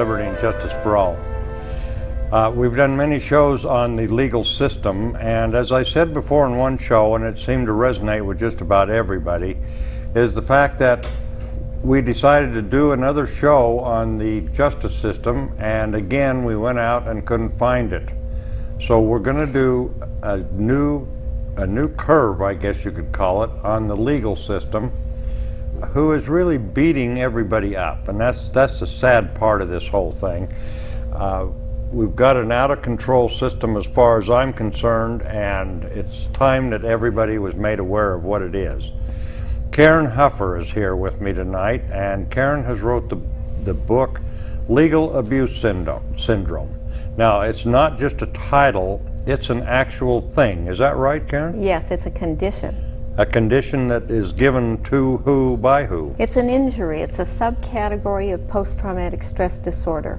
Liberty and Justice for All. We've done many shows on the legal system, and as I said before in one show, and it seemed to resonate with just about everybody, is the fact that we decided to do another show on the justice system, and again we went out and couldn't find it. So we're going to do a new curve, I guess you could call it, on the legal system, who is really beating everybody up, and that's the sad part of this whole thing. We've got an out-of-control system as far as I'm concerned, and it's time that everybody was made aware of what it is. Karen Huffer is here with me tonight, and Karen has wrote the book Legal Abuse Syndrome. Now, it's not just a title, it's an actual thing. Is that right, Karen? Yes, it's a condition. A condition that is given to who by who? It's an injury. It's a subcategory of post-traumatic stress disorder.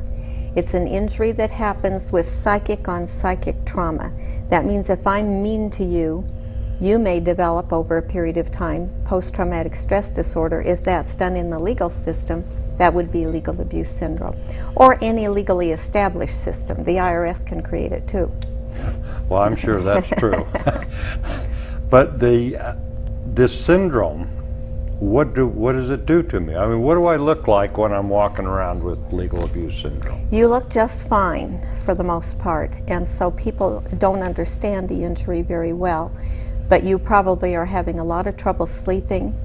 It's an injury that happens with psychic on psychic trauma. That means if I'm mean to you, you may develop over a period of time post-traumatic stress disorder. If that's done in the legal system, that would be legal abuse syndrome. Or any legally established system. The IRS can create it too. Well, I'm sure that's true. But this syndrome, what does it do to me? I mean, what do I look like when I'm walking around with legal abuse syndrome? You look just fine for the most part, and so people don't understand the injury very well. But you probably are having a lot of trouble sleeping.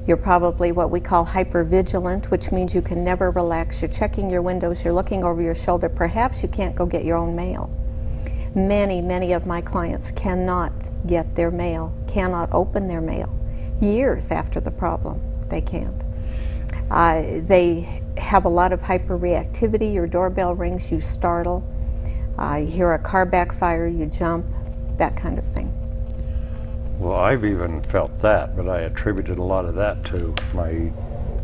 You're probably what we call hypervigilant, which means you can never relax. You're checking your windows, you're looking over your shoulder. Perhaps you can't go get your own mail. Many of my clients cannot get their mail, cannot open their mail. Years after the problem, they can't. They have a lot of hyperreactivity. Your doorbell rings, you startle. You hear a car backfire, you jump, that kind of thing. Well, I've even felt that, but I attributed a lot of that to my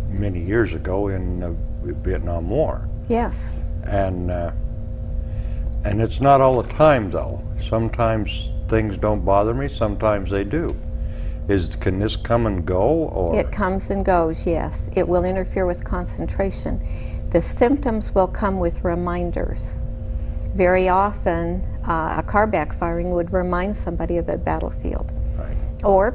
many years ago in the Vietnam War. Yes. And it's not all the time, though. Sometimes things don't bother me, sometimes they do. Can this come and go, or? It comes and goes, yes. It will interfere with concentration. The symptoms will come with reminders. Very often, a car backfiring would remind somebody of a battlefield. Right. Or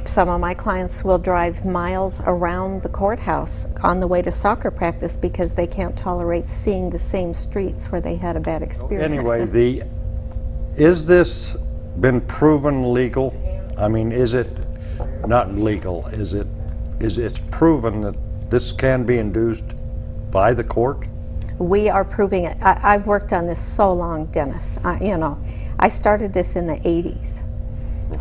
some of my clients will drive miles around the courthouse on the way to soccer practice because they can't tolerate seeing the same streets where they had a bad experience. Anyway, is this been proven legal? I mean, is it not legal? It's proven that this can be induced by the court? We are proving it. I've worked on this so long, Dennis. I started this in the 80s.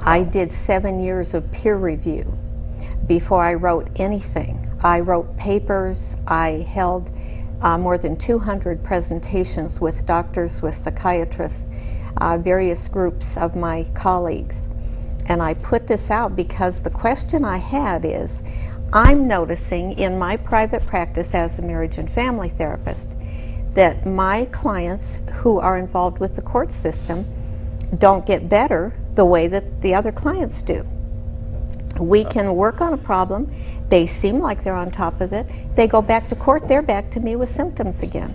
I did 7 years of peer review before I wrote anything. I wrote papers. I held more than 200 presentations with doctors, with psychiatrists, various groups of my colleagues. And I put this out because the question I had is, I'm noticing in my private practice as a marriage and family therapist that my clients who are involved with the court system don't get better the way that the other clients do. We can work on a problem, they seem like they're on top of it, they go back to court, they're back to me with symptoms again.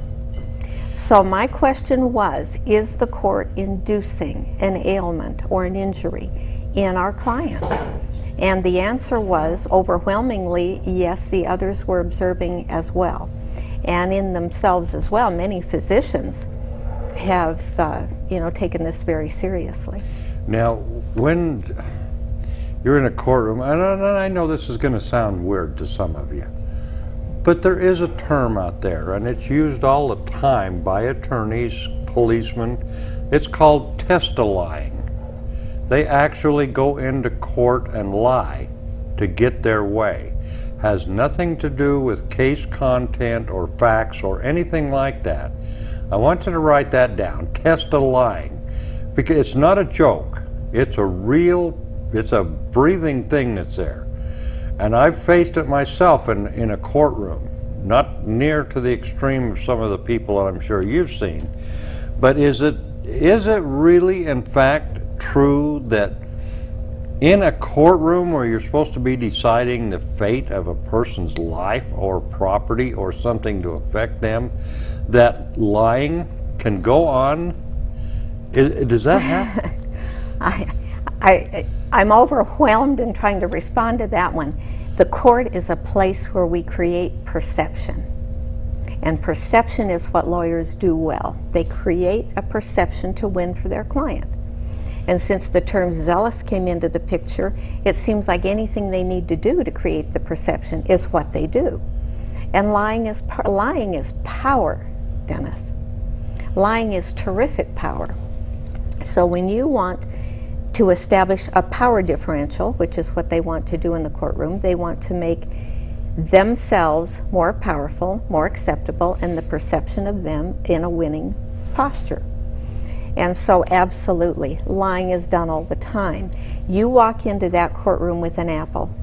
So my question was, is the court inducing an ailment or an injury in our clients? And the answer was overwhelmingly yes, the others were observing as well. And in themselves as well, many physicians have taken this very seriously. Now, when you're in a courtroom, and I know this is going to sound weird to some of you, but there is a term out there, and it's used all the time by attorneys, policemen. It's called testifying. They actually go into court and lie to get their way. Has nothing to do with case content or facts or anything like that. I want you to write that down, testifying, because it's not a joke. It's a breathing thing that's there. And I've faced it myself in a courtroom, not near to the extreme of some of the people that I'm sure you've seen. But is it really in fact true that in a courtroom where you're supposed to be deciding the fate of a person's life or property or something to affect them, that lying can go on? Does that happen? I'm overwhelmed in trying to respond to that one. The court is a place where we create perception. And perception is what lawyers do well. They create a perception to win for their client. And since the term zealous came into the picture, it seems like anything they need to do to create the perception is what they do. And lying is power, Dennis. Lying is terrific power. So when you want to establish a power differential, which is what they want to do in the courtroom, they want to make themselves more powerful, more acceptable, and the perception of them in a winning posture. And so absolutely, lying is done all the time. You walk into that courtroom with an apple,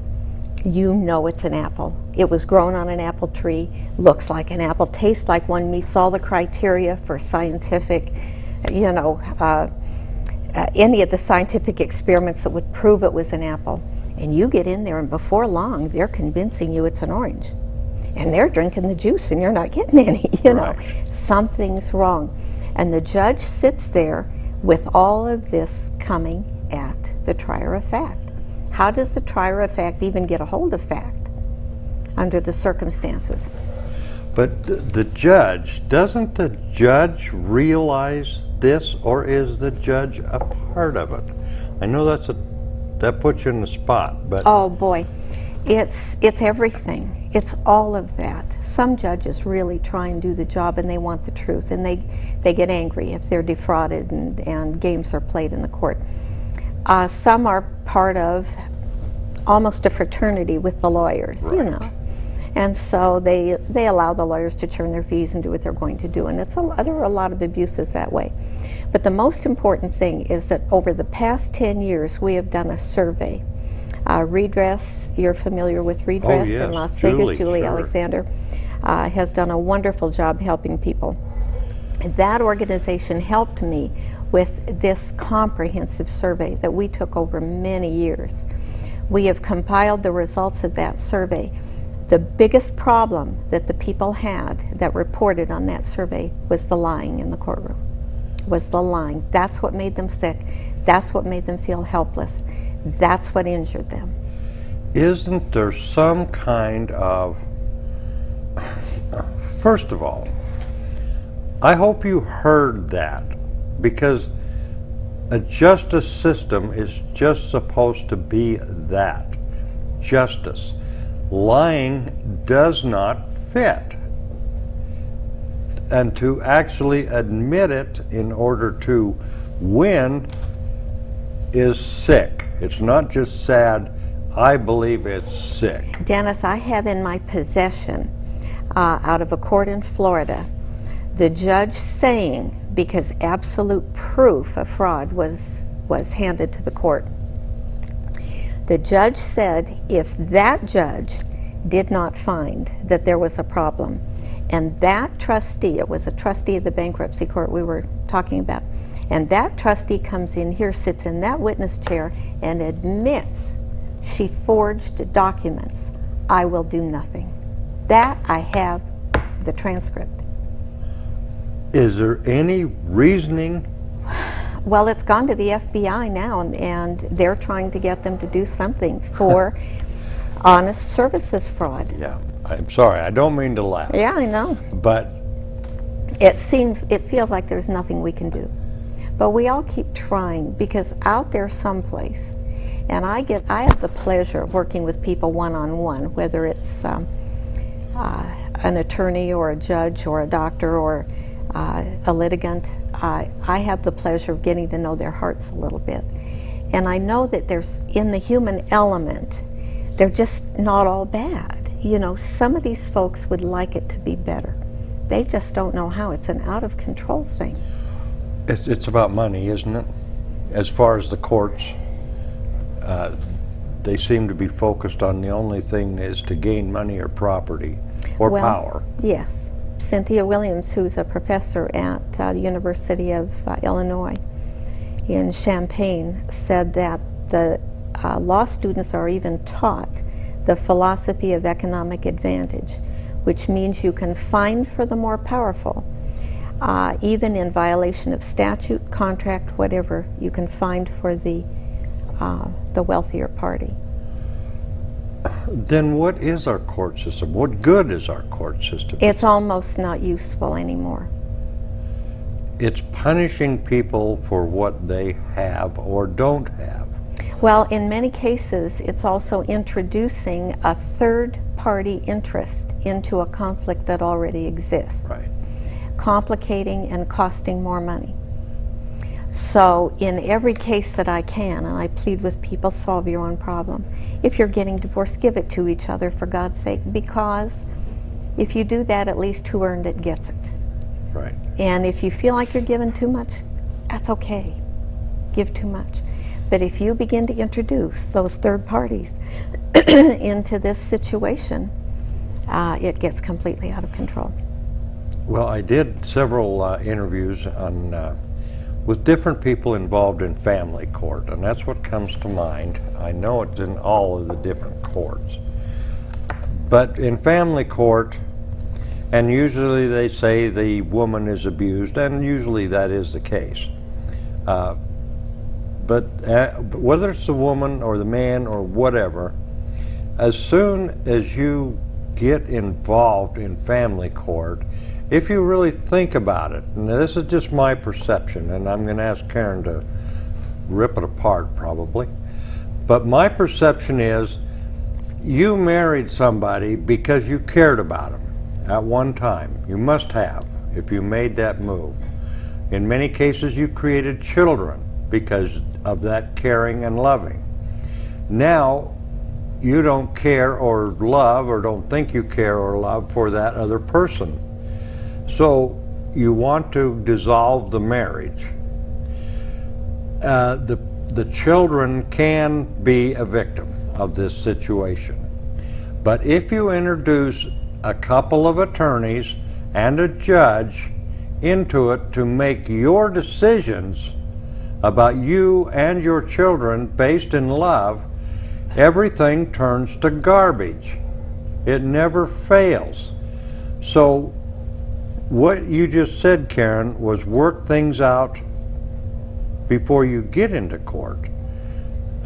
you know it's an apple. It was grown on an apple tree, looks like an apple, tastes like one, meets all the criteria for scientific, any of the scientific experiments that would prove it was an apple. And you get in there, and before long, they're convincing you it's an orange. And they're drinking the juice, and you're not getting any, you know. Something's wrong. And the judge sits there with all of this coming at the trier of fact. How does the trier of fact even get a hold of fact under the circumstances? But the judge, doesn't the judge realize this, or is the judge a part of it? I know that puts you in the spot, but... Oh boy, it's everything. It's all of that. Some judges really try and do the job, and they want the truth, and they get angry if they're defrauded and games are played in the court. Some are part of almost a fraternity with the lawyers, right. You know. And so they allow the lawyers to churn their fees and do what they're going to do, and there are a lot of abuses that way. But the most important thing is that over the past 10 years, we have done a survey. Redress, you're familiar with Redress in Las Vegas. Julie sure. Alexander has done a wonderful job helping people. That organization helped me with this comprehensive survey that we took over many years. We have compiled the results of that survey. The biggest problem that the people had that reported on that survey was the lying in the courtroom. Was the lying. That's what made them sick. That's what made them feel helpless. That's what injured them. Isn't there some kind of... First of all, I hope you heard that, because a justice system is just supposed to be that, justice. Lying does not fit. And to actually admit it in order to win is sick. It's not just sad, I believe it's sick. Dennis, I have in my possession, out of a court in Florida, the judge saying, because absolute proof of fraud was handed to the court, the judge said if that judge did not find that there was a problem, and that trustee, it was a trustee of the bankruptcy court we were talking about, and that trustee comes in here, sits in that witness chair, and admits she forged documents, I will do nothing. That I have the transcript. Is there any reasoning? Well, it's gone to the FBI now, and they're trying to get them to do something for honest services fraud. Yeah, I'm sorry, I don't mean to laugh. Yeah, I know. But it feels like there's nothing we can do. But we all keep trying, because out there someplace, and I have the pleasure of working with people one-on-one, whether it's an attorney or a judge or a doctor or a litigant. I have the pleasure of getting to know their hearts a little bit. And I know that there's, in the human element, they're just not all bad. You know, some of these folks would like it to be better. They just don't know how. It's an out-of-control thing. it's about money, isn't it? As far as the courts, they seem to be focused on the only thing is to gain money or property or power. Yes. Cynthia Williams, who's a professor at the University of Illinois in Champaign, said that the law students are even taught the philosophy of economic advantage, which means you can find for the more powerful, even in violation of statute, contract, whatever, you can find for the wealthier party. Then what is our court system? What good is our court system? It's almost not useful anymore. It's punishing people for what they have or don't have. Well, in many cases, it's also introducing a third-party interest into a conflict that already exists, Right. complicating and costing more money. So in every case that I can, and I plead with people, solve your own problem. If you're getting divorced, give it to each other, for God's sake, because if you do that, at least who earned it gets it. Right. And if you feel like you're giving too much, that's okay. Give too much. But if you begin to introduce those third parties into this situation, it gets completely out of control. Well, I did several interviews with different people involved in family court, and that's what comes to mind. I know it's in all of the different courts. But in family court, and usually they say the woman is abused, and usually that is the case. But whether it's the woman or the man or whatever, as soon as you get involved in family court, if you really think about it, and this is just my perception, and I'm going to ask Karen to rip it apart probably, but my perception is you married somebody because you cared about them at one time. You must have, if you made that move. In many cases, you created children because of that caring and loving. Now, you don't care or love, or don't think you care or love for that other person. So you want to dissolve the marriage. The children can be a victim of this situation. But if you introduce a couple of attorneys and a judge into it to make your decisions about you and your children based in love, everything turns to garbage. It never fails. So what you just said, Karen, was work things out before you get into court.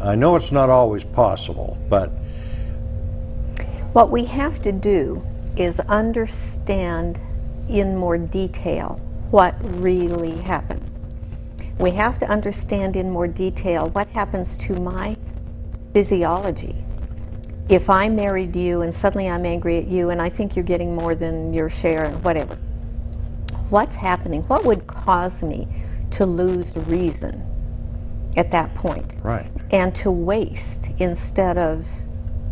I know it's not always possible, but what we have to do is understand in more detail what really happens. We have to understand in more detail what happens to my physiology. If I married you and suddenly I'm angry at you and I think you're getting more than your share and whatever, what's happening? What would cause me to lose reason at that point? right. And to waste instead of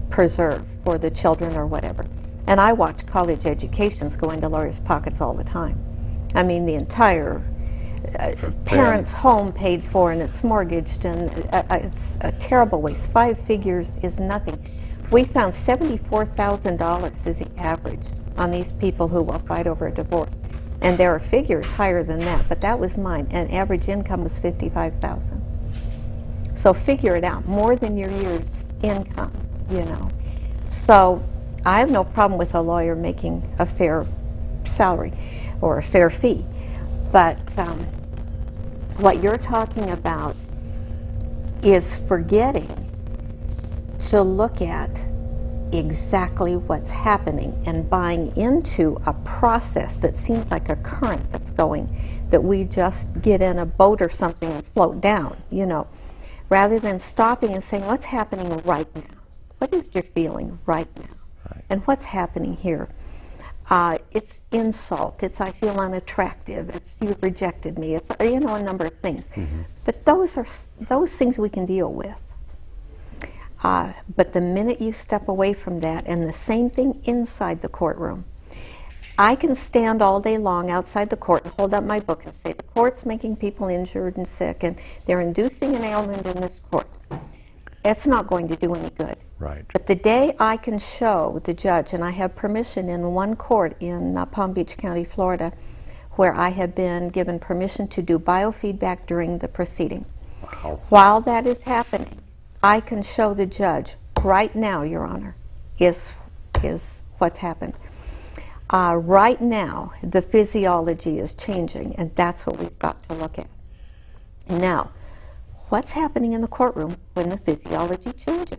preserve for the children or whatever. And I watch college educations go into lawyers' pockets all the time. I mean, the entire parents' home paid for and it's mortgaged, and it's a terrible waste. 5 figures is nothing. We found $74,000 is the average on these people who will fight over a divorce. And there are figures higher than that, but that was mine, and average income was $55,000. So figure it out, more than your year's income, you know. So I have no problem with a lawyer making a fair salary or a fair fee, but what you're talking about is forgetting to look at exactly what's happening and buying into a process that seems like a current that's going, that we just get in a boat or something and float down, you know, rather than stopping and saying, what's happening right now? What is your feeling right now? Right. And what's happening here? It's insult, it's I feel unattractive, it's you've rejected me, it's, you know, a number of things. Mm-hmm. But those things we can deal with. But the minute you step away from that, and the same thing inside the courtroom, I can stand all day long outside the court and hold up my book and say the court's making people injured and sick and they're inducing an ailment in this court. It's not going to do any good. Right. But the day I can show the judge, and I have permission in one court in Palm Beach County, Florida, where I have been given permission to do biofeedback during the proceeding. Wow. While that is happening, I can show the judge right now, Your Honor, is what's happened. Right now, the physiology is changing, and that's what we've got to look at. Now, what's happening in the courtroom when the physiology changes?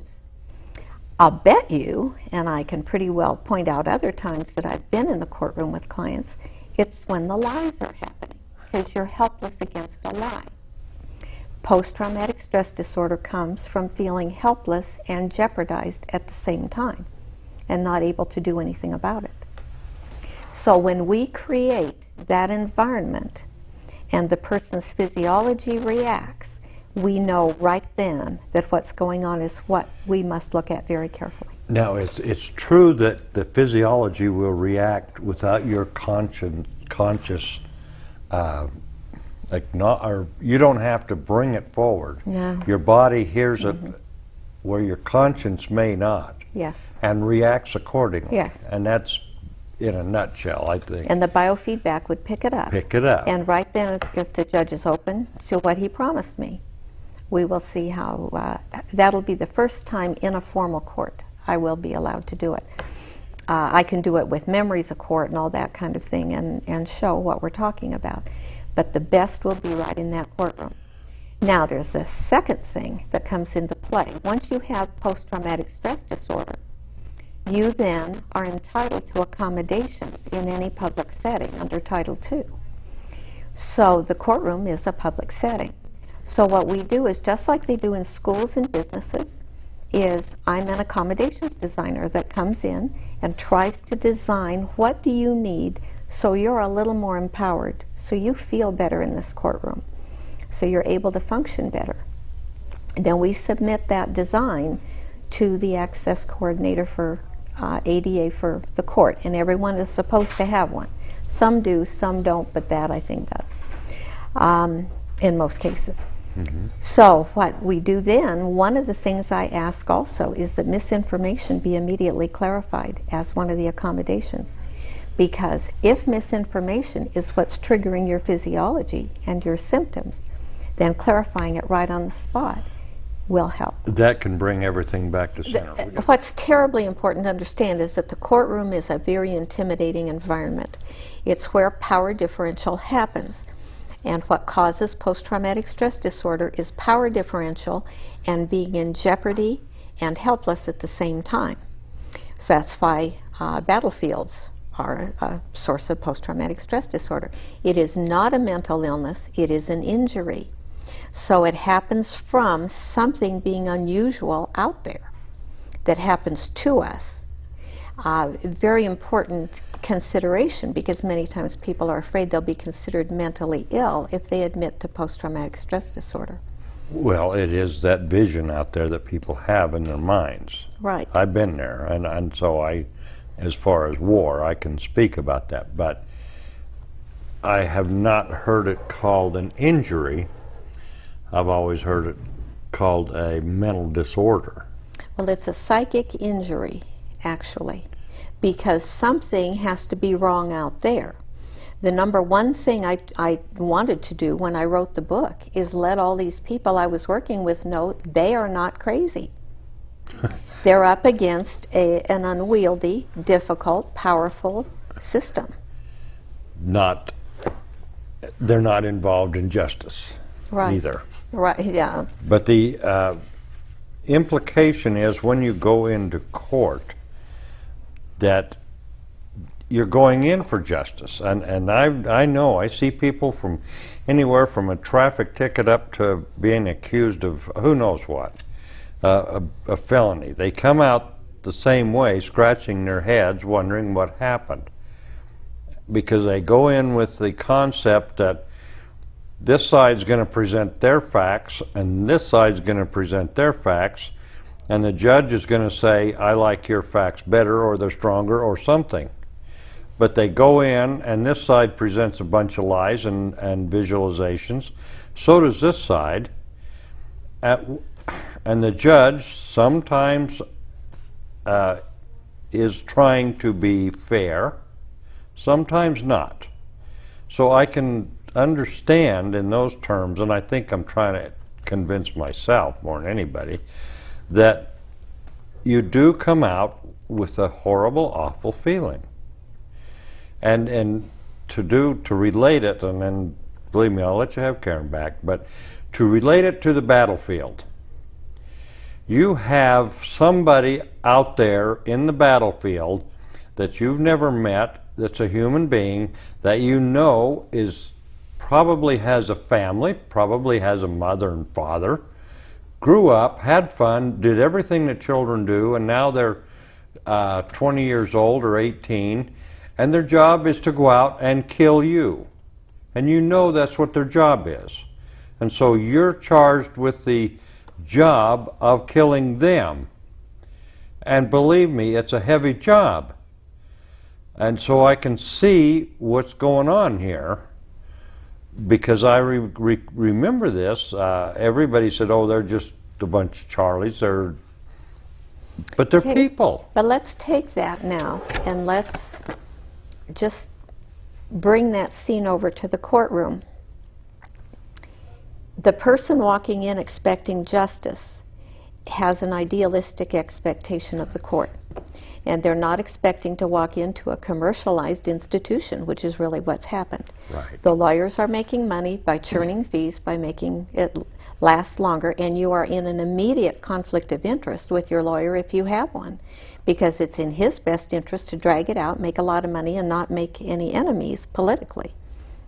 I'll bet you, and I can pretty well point out other times that I've been in the courtroom with clients, it's when the lies are happening, because you're helpless against a lie. Post-traumatic stress disorder comes from feeling helpless and jeopardized at the same time and not able to do anything about it. So when we create that environment and the person's physiology reacts, we know right then that what's going on is what we must look at very carefully. Now, it's true that the physiology will react without your conscious or you don't have to bring it forward. No. Your body hears it where your conscience may not. Yes. And reacts accordingly. Yes. And that's in a nutshell, I think. And the biofeedback would pick it up. Pick it up. And right then, if the judge is open to what he promised me, we will see how, that'll be the first time in a formal court I will be allowed to do it. I can do it with memories of court and all that kind of thing and show what we're talking about. But the best will be right in that courtroom. Now, there's a second thing that comes into play. Once you have post-traumatic stress disorder, you then are entitled to accommodations in any public setting under Title II. So the courtroom is a public setting. So what we do is, just like they do in schools and businesses, is I'm an accommodations designer that comes in and tries to design what do you need so you're a little more empowered, so you feel better in this courtroom, so you're able to function better. And then we submit that design to the access coordinator for ADA for the court, and everyone is supposed to have one. Some do, some don't, but that I think does, in most cases. So what we do then, one of the things I ask also is that misinformation be immediately clarified as one of the accommodations. Because if misinformation is what's triggering your physiology and your symptoms, then clarifying it right on the spot will help. That can bring everything back to center. What's terribly important to understand is that the courtroom is a very intimidating environment. It's where power differential happens. And what causes post-traumatic stress disorder is power differential and being in jeopardy and helpless at the same time. So that's why battlefields are a source of post-traumatic stress disorder. It is not a mental illness, it is an injury. So it happens from something being unusual out there that happens to us. Very important consideration, because many times people are afraid they'll be considered mentally ill if they admit to post-traumatic stress disorder. Well, it is that vision out there that people have in their minds. Right. I've been there, and so as far as war, I can speak about that, but I have not heard it called an injury. I've always heard it called a mental disorder. Well, it's a psychic injury, actually, because something has to be wrong out there. The number one thing I wanted to do when I wrote the book is let all these people I was working with know they are not crazy. They're up against an unwieldy, difficult, powerful system. They're not involved in justice either. Right, yeah. But the implication is when you go into court that you're going in for justice. And I know, I see people from anywhere from a traffic ticket up to being accused of who knows what, a felony. They come out the same way, scratching their heads, wondering what happened. Because they go in with the concept that this side's going to present their facts and this side's going to present their facts, and the judge is going to say, I like your facts better, or they're stronger, or something. But they go in and this side presents a bunch of lies and visualizations. So does this side. And the judge sometimes is trying to be fair, sometimes not. So I can understand in those terms, and I think I'm trying to convince myself more than anybody, that you do come out with a horrible, awful feeling. And to relate it, and then believe me, I'll let you have Karen back, but to relate it to the battlefield. You have somebody out there in the battlefield that you've never met, that's a human being, that you know is probably has a family, probably has a mother and father, grew up, had fun, did everything that children do, and now they're 20 years old or 18, and their job is to go out and kill you. And you know that's what their job is. And so you're charged with the job of killing them. And believe me, it's a heavy job. And so I can see what's going on here, because I remember this. Everybody said, oh, they're just a bunch of Charlies. But they're people. But let's take that now, and let's just bring that scene over to the courtroom. The person walking in expecting justice has an idealistic expectation of the court. And they're not expecting to walk into a commercialized institution, which is really what's happened. Right. The lawyers are making money by churning fees, by making it last longer, and you are in an immediate conflict of interest with your lawyer if you have one, because it's in his best interest to drag it out, make a lot of money, and not make any enemies politically.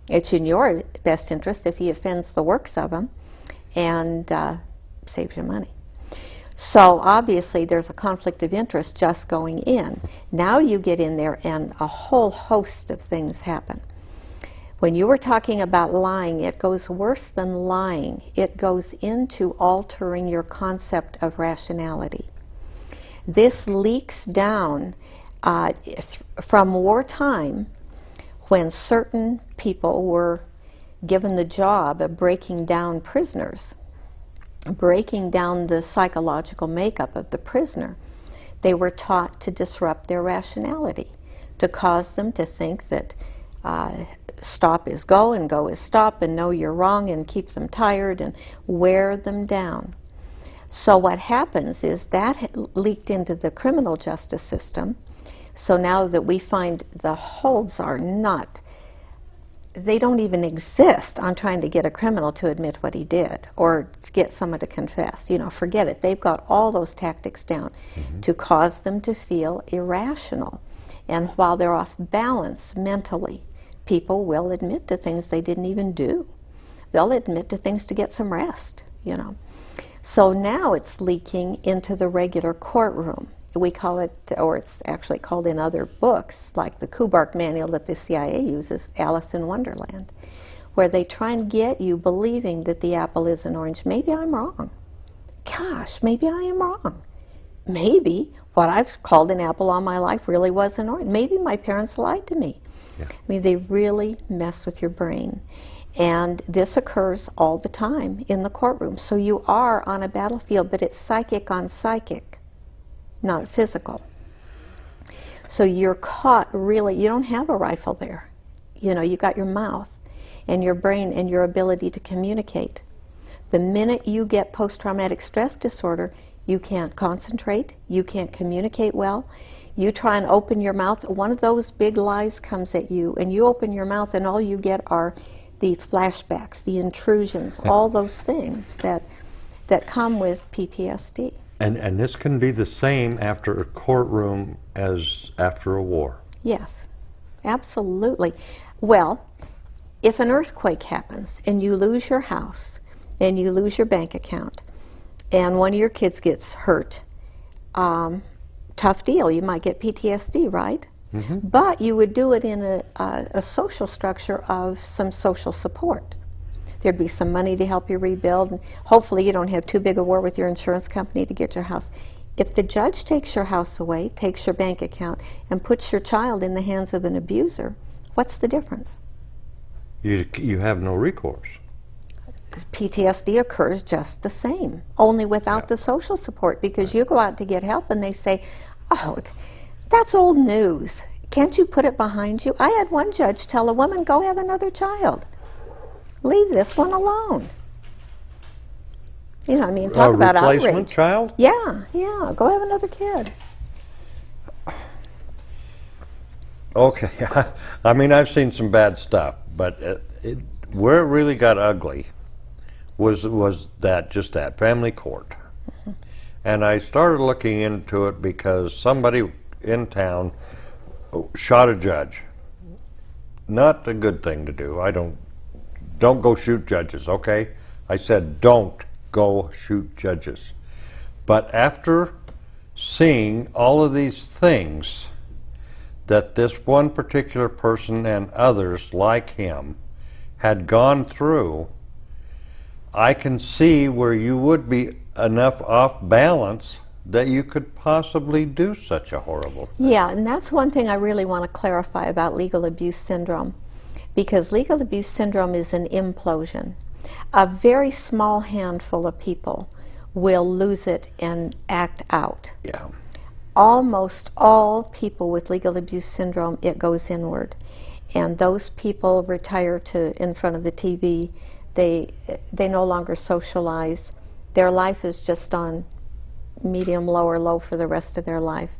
It's in your best interest if he offends the works of them and saves you money. So obviously there's a conflict of interest just going in. Now you get in there and a whole host of things happen. When you were talking about lying, it goes worse than lying. It goes into altering your concept of rationality. This leaks down from wartime, when certain people were given the job of breaking down prisoners, breaking down the psychological makeup of the prisoner. They were taught to disrupt their rationality, to cause them to think that stop is go and go is stop, and no, you're wrong, and keep them tired and wear them down. So what happens is that leaked into the criminal justice system. So now that we find the holds are not, they don't even exist on trying to get a criminal to admit what he did or to get someone to confess. You know, forget it. They've got all those tactics down to cause them to feel irrational. And while they're off balance mentally, people will admit to things they didn't even do. They'll admit to things to get some rest, you know. So now it's leaking into the regular courtroom. We call it, or it's actually called in other books, like the Kubark manual that the CIA uses, Alice in Wonderland, where they try and get you believing that the apple is an orange. Maybe I'm wrong. Gosh, maybe I am wrong. Maybe what I've called an apple all my life really was an orange. Maybe my parents lied to me. Yeah. I mean, they really mess with your brain. And this occurs all the time in the courtroom. So you are on a battlefield, but it's psychic on psychic, not physical. So you're caught really, you don't have a rifle there. You know, you got your mouth and your brain and your ability to communicate. The minute you get post-traumatic stress disorder, you can't concentrate, you can't communicate well. You try and open your mouth, one of those big lies comes at you, and you open your mouth and all you get are the flashbacks, the intrusions, all those things that come with PTSD. And this can be the same after a courtroom as after a war. Yes, absolutely. Well, if an earthquake happens and you lose your house and you lose your bank account and one of your kids gets hurt, tough deal. You might get PTSD, right? Mm-hmm. But you would do it in a social structure of some social support. There'd be some money to help you rebuild, and hopefully you don't have too big a war with your insurance company to get your house. If the judge takes your house away, takes your bank account, and puts your child in the hands of an abuser, what's the difference? You have no recourse. PTSD occurs just the same, only without the social support, because you go out to get help and they say, oh, that's old news. Can't you put it behind you? I had one judge tell a woman, go have another child. Leave this one alone. You know, I mean, talk about outrage. Replacement child? Yeah, yeah. Go have another kid. Okay. I mean, I've seen some bad stuff, but where it really got ugly was that family court. And I started looking into it because somebody in town shot a judge. Not a good thing to do. Don't go shoot judges, okay? I said don't go shoot judges. But after seeing all of these things that this one particular person and others like him had gone through, I can see where you would be enough off balance that you could possibly do such a horrible thing. Yeah, and that's one thing I really want to clarify about legal abuse syndrome, because legal abuse syndrome is an implosion. A very small handful of people will lose it and act out. Yeah. Almost all people with legal abuse syndrome, it goes inward. And those people retire to in front of the TV. They no longer socialize. Their life is just on medium, low, or low for the rest of their life.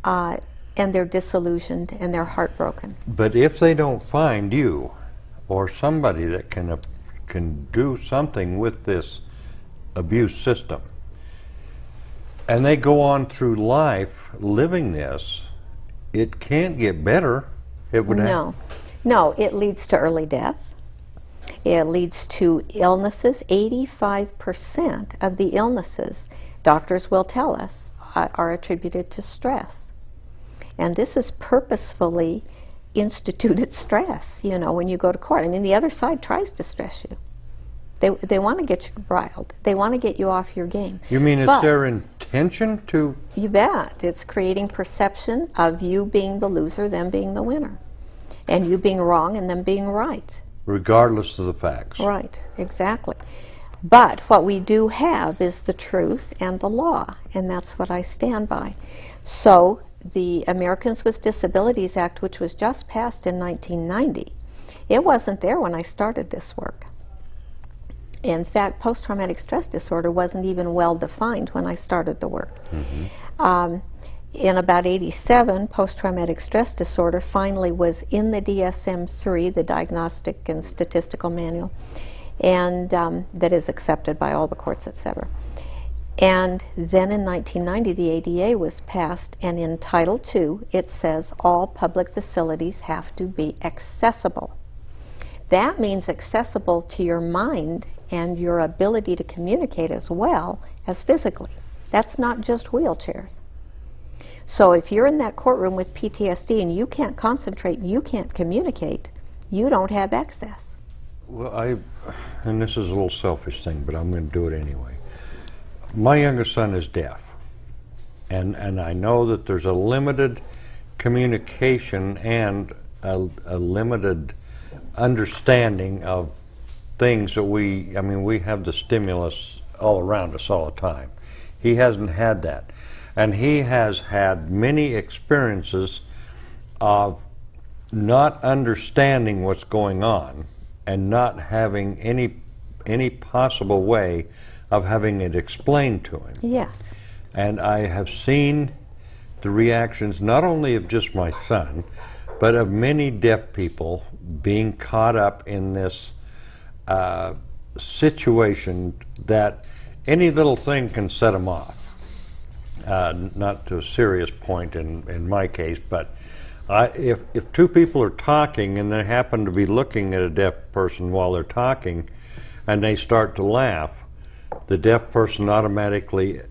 And they're disillusioned and they're heartbroken. But if they don't find you or somebody that can do something with this abuse system, and they go on through life living this, it can't get better. It would No, it leads to early death. It leads to illnesses. 85% of the illnesses, doctors will tell us, are attributed to stress. And this is purposefully instituted stress, you know, when you go to court. I mean, the other side tries to stress you. They want to get you riled. They want to get you off your game. You mean it's their intention to? You bet. It's creating perception of you being the loser, them being the winner. And you being wrong and them being right. Regardless of the facts. Right, exactly. But what we do have is the truth and the law, and that's what I stand by. So the Americans with Disabilities Act, which was just passed in 1990, it wasn't there when I started this work. In fact, post-traumatic stress disorder wasn't even well defined when I started the work. Mm-hmm. In about 87, post-traumatic stress disorder finally was in the DSM-3, the Diagnostic and Statistical Manual, and that is accepted by all the courts, etc. And then in 1990, the ADA was passed, and in Title II, it says all public facilities have to be accessible. That means accessible to your mind and your ability to communicate as well as physically. That's not just wheelchairs. So if you're in that courtroom with PTSD and you can't concentrate, you can't communicate, you don't have access. Well, and this is a little selfish thing, but I'm going to do it anyway. My youngest son is deaf, and I know that there's a limited communication and a limited understanding of things that we have the stimulus all around us all the time. He hasn't had that. And he has had many experiences of not understanding what's going on and not having any possible way of having it explained to him. Yes. And I have seen the reactions not only of just my son, but of many deaf people being caught up in this situation that any little thing can set them off. Not to a serious point in my case, but if two people are talking and they happen to be looking at a deaf person while they're talking and they start to laugh, the deaf person automatically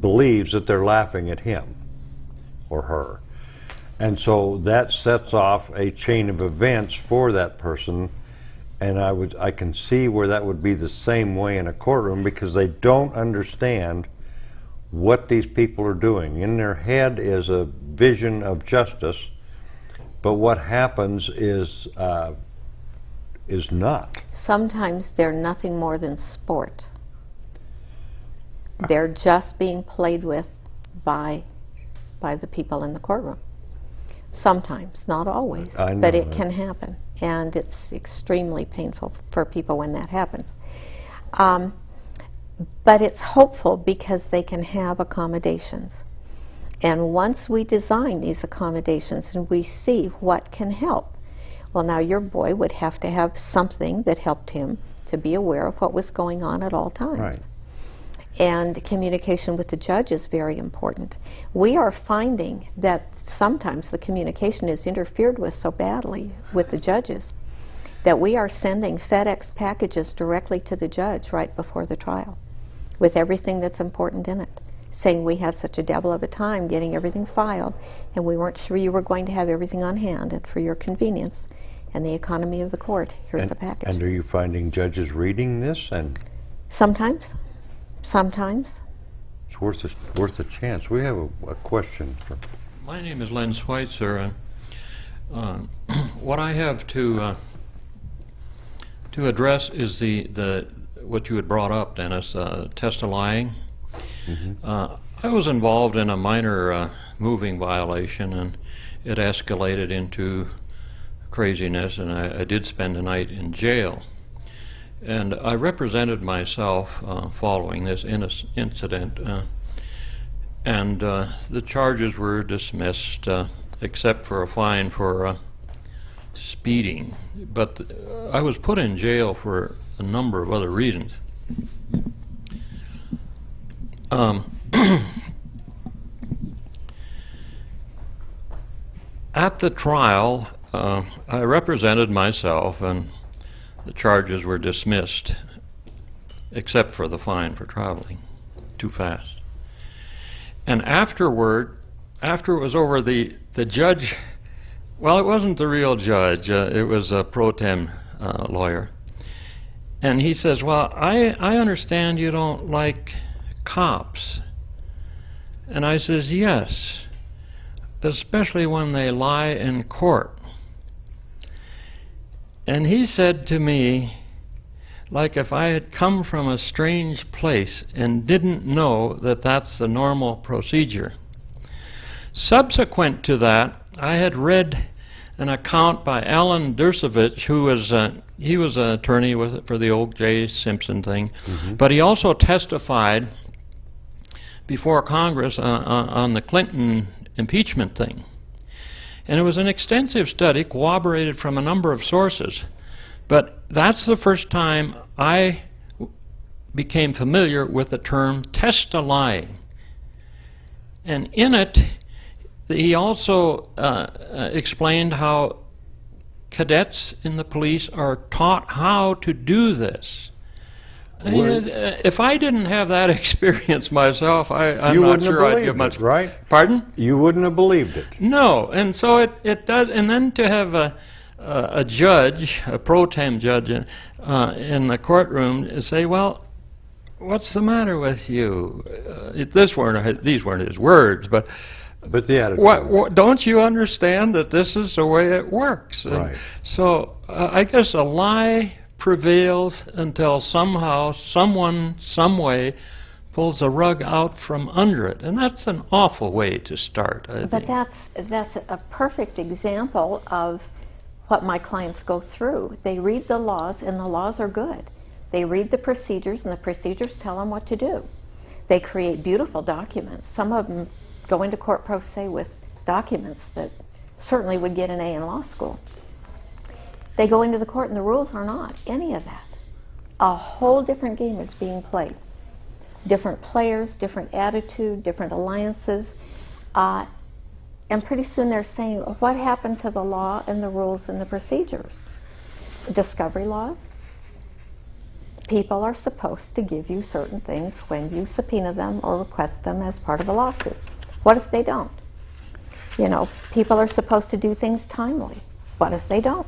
believes that they're laughing at him or her. And so that sets off a chain of events for that person, and I can see where that would be the same way in a courtroom because they don't understand what these people are doing. In their head is a vision of justice, but what happens is not. Sometimes they're nothing more than sport. They're just being played with by the people in the courtroom. Sometimes, not always, but it can happen, and it's extremely painful for people when that happens. But it's hopeful because they can have accommodations. And once we design these accommodations and we see what can help, well, now your boy would have to have something that helped him to be aware of what was going on at all times. Right. And communication with the judge is very important. We are finding that sometimes the communication is interfered with so badly with the judges that we are sending FedEx packages directly to the judge right before the trial with everything that's important in it, saying we had such a devil of a time getting everything filed and we weren't sure you were going to have everything on hand, and for your convenience and the economy of the court, here's a package. And are you finding judges reading this? And Sometimes. Sometimes. it's worth a chance. We have a question from... My name is Len Schweitzer, and what I have to address is the what you had brought up, Dennis, test of lying. I was involved in a minor moving violation, and it escalated into craziness, and I did spend a night in jail. And I represented myself following this incident, and the charges were dismissed except for a fine for speeding. But I was put in jail for a number of other reasons. At the trial, I represented myself, and the charges were dismissed, except for the fine for traveling too fast. And afterward, after it was over, the judge, well, it wasn't the real judge, it was a pro tem lawyer. And he says, well, I understand you don't like cops. And I says, yes, especially when they lie in court. And he said to me, like if I had come from a strange place and didn't know that that's the normal procedure. Subsequent to that, I had read an account by Alan Dersovich, who was he was an attorney for the O.J. Simpson thing, but he also testified before Congress on the Clinton impeachment thing. And it was an extensive study, corroborated from a number of sources. But that's the first time I became familiar with the term test of lying. And in it, he also explained how cadets in the police are taught how to do this. If I didn't have that experience myself, I'm not sure I'd give much. Right? Pardon? You wouldn't have believed it. No, and so it does. And then to have a judge, a pro tem judge, in the courtroom say, "Well, what's the matter with you?" These weren't his words, but the attitude. Don't you understand that this is the way it works? Right. So I guess a lie prevails until somehow, someone, some way, pulls a rug out from under it, and that's an awful way to start, I think. But that's a perfect example of what my clients go through. They read the laws, and the laws are good. They read the procedures, and the procedures tell them what to do. They create beautiful documents. Some of them go into court pro se with documents that certainly would get an A in law school. They go into the court and the rules are not any of that. A whole different game is being played. Different players, different attitude, different alliances. And pretty soon they're saying, what happened to the law and the rules and the procedures? Discovery laws. People are supposed to give you certain things when you subpoena them or request them as part of a lawsuit. What if they don't? You know, people are supposed to do things timely. What if they don't?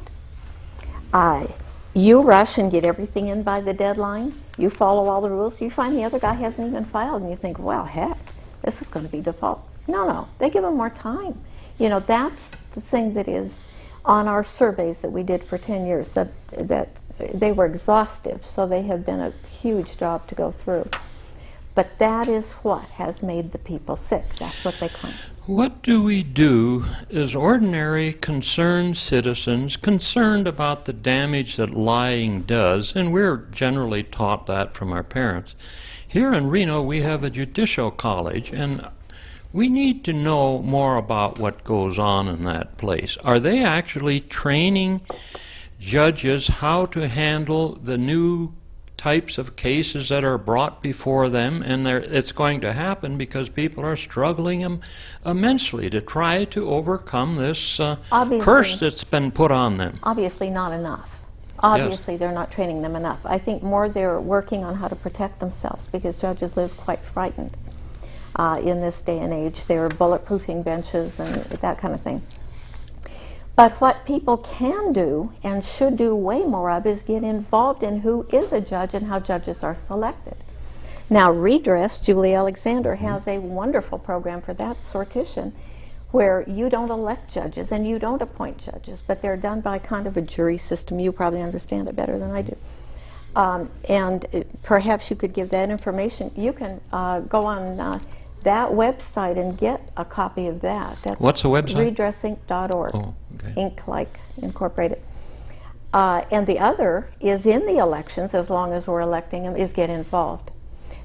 You rush and get everything in by the deadline. You follow all the rules. You find the other guy hasn't even filed, and you think, well, heck, this is going to be default. No, they give them more time. You know, that's the thing that is on our surveys that we did for 10 years, that they were exhaustive, so they have been a huge job to go through. But that is what has made the people sick. That's what they claim. What do we do as ordinary concerned citizens concerned about the damage that lying does, and we're generally taught that from our parents, here in Reno we have a judicial college, and we need to know more about what goes on in that place. Are they actually training judges how to handle the new types of cases that are brought before them? And it's going to happen because people are struggling immensely to try to overcome this curse that's been put on them. Obviously not enough. Obviously they're not training them enough. I think more they're working on how to protect themselves, because judges live quite frightened in this day and age. They're bulletproofing benches and that kind of thing. But what people can do and should do way more of is get involved in who is a judge and how judges are selected. Now, Redress, Julie Alexander, has a wonderful program for that sortition, where you don't elect judges and you don't appoint judges, but they're done by kind of a jury system. You probably understand it better than I do. Perhaps you could give that information. You can go on that website and get a copy of that. That's What's the website? redressinc.org. Oh, okay. Inc. like Incorporated. And the other is in the elections, as long as we're electing them, is get involved.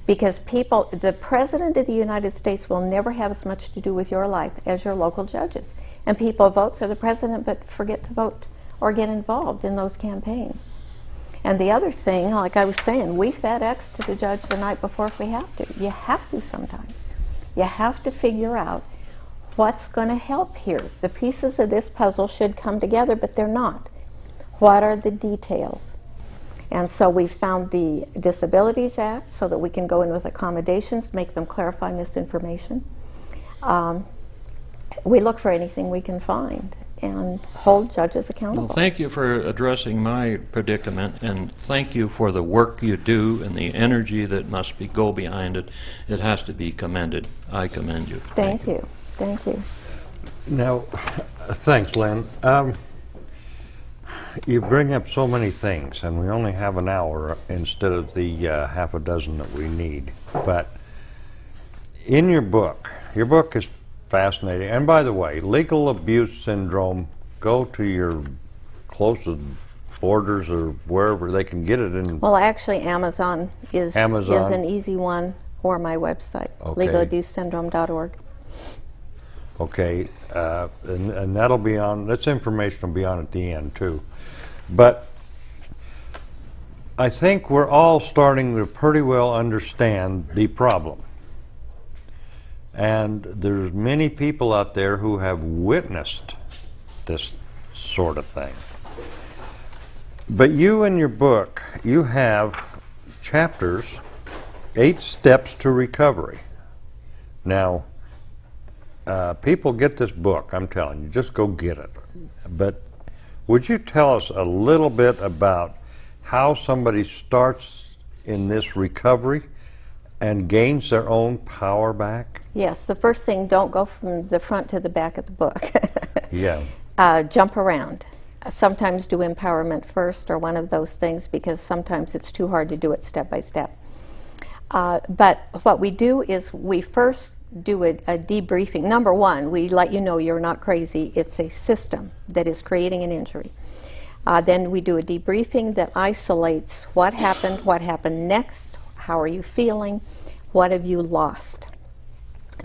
Because people, the President of the United States will never have as much to do with your life as your local judges. And people vote for the President but forget to vote or get involved in those campaigns. And the other thing, like I was saying, we FedEx to the judge the night before if we have to. You have to sometimes. You have to figure out what's going to help here. The pieces of this puzzle should come together, but they're not. What are the details? And so we found the Disabilities Act so that we can go in with accommodations, make them clarify misinformation. We look for anything we can find and hold judges accountable. Well, thank you for addressing my predicament, and thank you for the work you do and the energy that must go behind it. It has to be commended. I commend you. Thank you. Thank you. Now, thanks, Lynn. You bring up so many things, and we only have an hour instead of the half a dozen that we need. But in your book is fascinating. And by the way, legal abuse syndrome, go to your closest borders or wherever they can get it in. Well, actually, Amazon is an easy one, or my website, legalabusesyndrome.org. Okay, and that'll be on, this information will be on at the end too. But I think we're all starting to pretty well understand the problem. And there's many people out there who have witnessed this sort of thing. But you in your book, you have chapters, 8 steps to recovery. Now, people get this book, I'm telling you, just go get it. But would you tell us a little bit about how somebody starts in this recovery and gains their own power back? Yes, the first thing, don't go from the front to the back of the book. Yeah. Jump around. Sometimes do empowerment first, or one of those things, because sometimes it's too hard to do it step by step. But what we do is we first do a debriefing. Number one, we let you know you're not crazy. It's a system that is creating an injury. Then we do a debriefing that isolates what happened next, how are you feeling, what have you lost.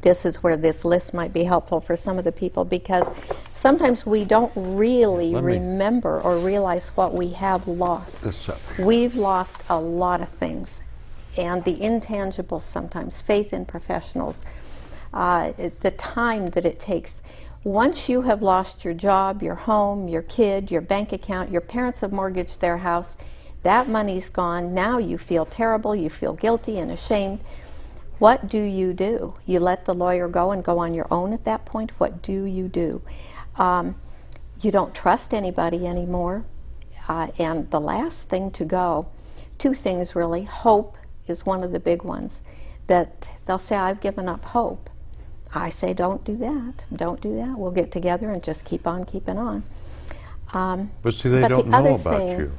This is where this list might be helpful for some of the people, because sometimes we don't really remember or realize what we have lost. We've lost a lot of things, and the intangibles sometimes, faith in professionals, the time that it takes. Once you have lost your job, your home, your kid, your bank account, your parents have mortgaged their house, that money's gone. Now you feel terrible, you feel guilty and ashamed. What do? You let the lawyer go and go on your own at that point? What do? You don't trust anybody anymore. And the last thing to go, 2 things really. Hope is one of the big ones. That they'll say, I've given up hope. I say, don't do that. Don't do that. We'll get together and just keep on keeping on. But see, they don't know about you.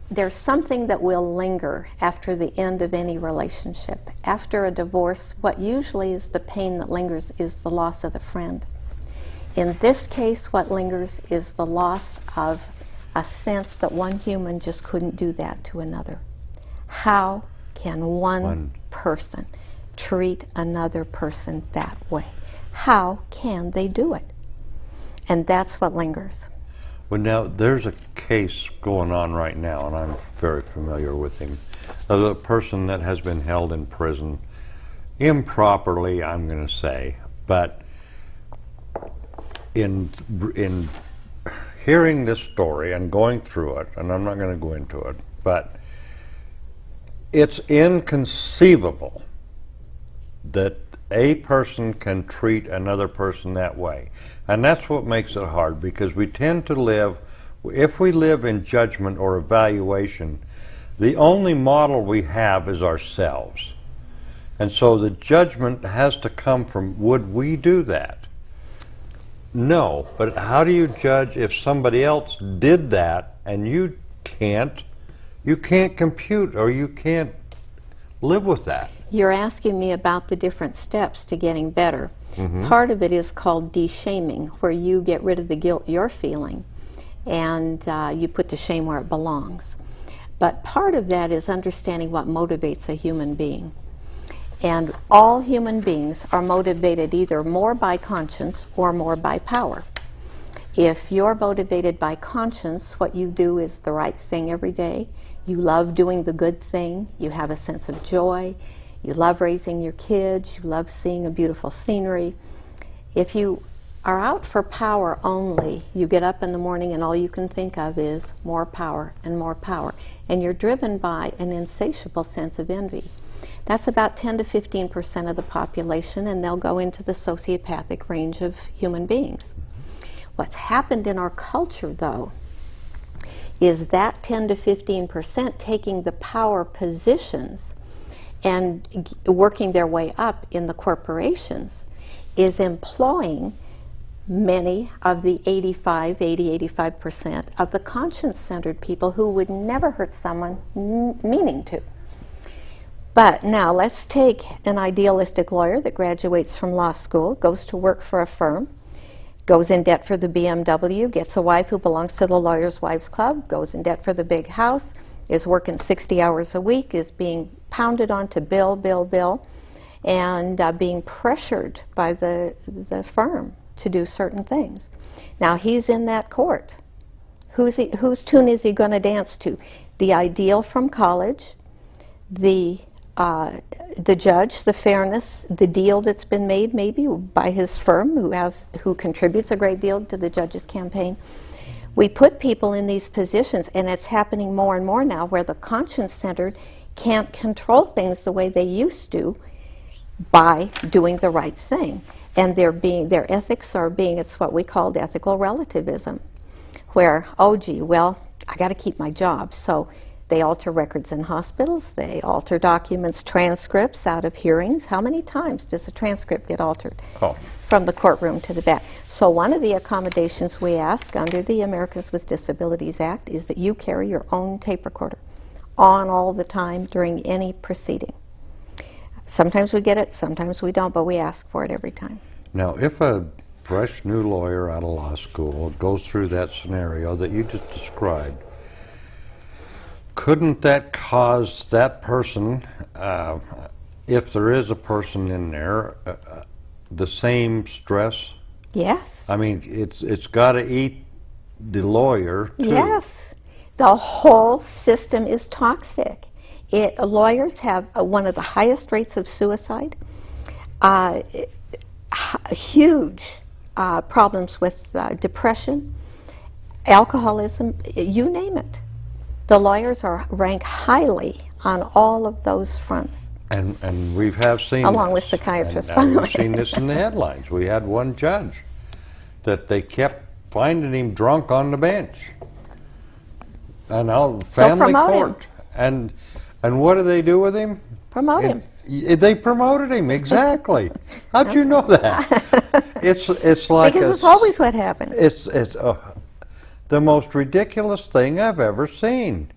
There's something that will linger after the end of any relationship. After a divorce, what usually is the pain that lingers is the loss of the friend. In this case, what lingers is the loss of a sense that one human just couldn't do that to another. How can one person treat another person that way? How can they do it? And that's what lingers. Well, now, there's a case going on right now, and I'm very familiar with him, of a person that has been held in prison improperly, I'm going to say, but in hearing this story and going through it, and I'm not going to go into it, but it's inconceivable that a person can treat another person that way. And that's what makes it hard, because we tend to live, if we live in judgment or evaluation, the only model we have is ourselves. And so the judgment has to come from, would we do that? No, but how do you judge if somebody else did that and you can't compute, or you can't live with that? You're asking me about the different steps to getting better. Part of it is called de-shaming, where you get rid of the guilt you're feeling and you put the shame where it belongs. But part of that is understanding what motivates a human being. And all human beings are motivated either more by conscience or more by power. If you're motivated by conscience, what you do is the right thing every day. You love doing the good thing. You have a sense of joy. You love raising your kids. You love seeing a beautiful scenery. If you are out for power only, you get up in the morning and all you can think of is more power and more power. And you're driven by an insatiable sense of envy. That's about 10 to 15% of the population, and they'll go into the sociopathic range of human beings. What's happened in our culture, though, is that 10 to 15% taking the power positions and working their way up in the corporations is employing many of the 85% of the conscience-centered people who would never hurt someone meaning to. But now let's take an idealistic lawyer that graduates from law school, goes to work for a firm, goes in debt for the BMW, gets a wife who belongs to the Lawyers' Wives Club, goes in debt for the big house, is working 60 hours a week, is being pounded onto bill, and being pressured by the firm to do certain things. Now he's in that court. Whose tune is he going to dance to? The ideal from college, the judge, the fairness, the deal that's been made maybe by his firm who contributes a great deal to the judge's campaign. We put people in these positions, and it's happening more and more now, where the conscience-centered can't control things the way they used to by doing the right thing. And their ethics are being, it's what we called ethical relativism, where, oh gee, well, I got to keep my job. So they alter records in hospitals, they alter documents, transcripts out of hearings. How many times does a transcript get altered? From the courtroom to the back? So one of the accommodations we ask under the Americans with Disabilities Act is that you carry your own tape recorder on all the time during any proceeding. Sometimes we get it, sometimes we don't, but we ask for it every time. Now, if a fresh new lawyer out of law school goes through that scenario that you just described, couldn't that cause that person, if there is a person in there, the same stress? Yes. I mean, it's got to eat the lawyer too. Yes. The whole system is toxic. Lawyers have one of the highest rates of suicide, huge problems with depression, alcoholism, you name it. The lawyers rank highly on all of those fronts. And we have seen along this. with psychiatrists, and by the way. we've seen this in the headlines. We had one judge that they kept finding him drunk on the bench. And now family court. And what do they do with him? Promote him. They promoted him, exactly. How'd you know that? It's like because it's always what happens. It's the most ridiculous thing I've ever seen.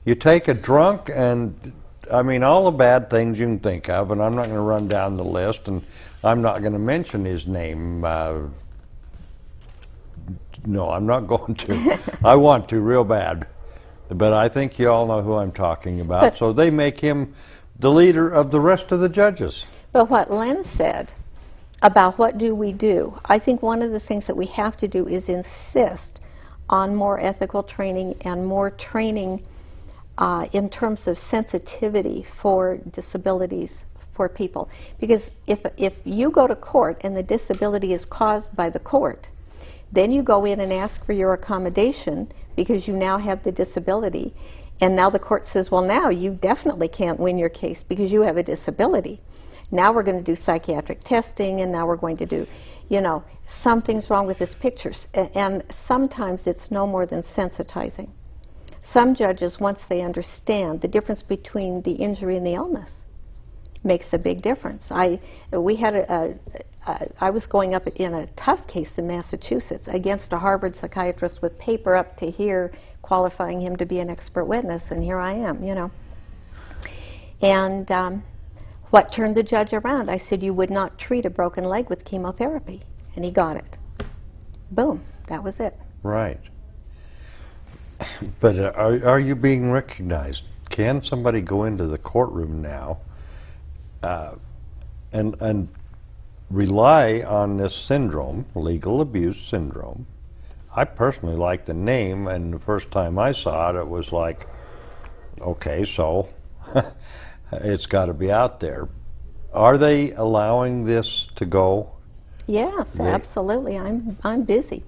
You take a drunk and, I mean, all the bad things you can think of, and I'm not going to run down the list, and I'm not going to mention his name. No, I'm not going to. I want to real bad. But I think you all know who I'm talking about. But- So they make him the leader of the rest of the judges. But what Len said about what do we do, I think one of the things that we have to do is insist on more ethical training and more training in terms of sensitivity for disabilities for people. Because if you go to court and the disability is caused by the court, then you go in and ask for your accommodation because you now have the disability, and now the court says, well, now you definitely can't win your case because you have a disability. Now we're going to do psychiatric testing, and now we're going to do, you know, something's wrong with his pictures. And sometimes it's no more than sensitizing. Some judges, once they understand the difference between the injury and the illness, makes a big difference. I was going up in a tough case in Massachusetts against a Harvard psychiatrist with paper up to here qualifying him to be an expert witness, and here I am, you know. And what turned the judge around? I said, you would not treat a broken leg with chemotherapy. And he got it. Boom, that was it. Right. But are you being recognized? Can somebody go into the courtroom now and rely on this syndrome, legal abuse syndrome? I personally like the name, and the first time I saw it, it was like, okay, so it's got to be out there. Are they allowing this to go? Yes, absolutely. I'm busy.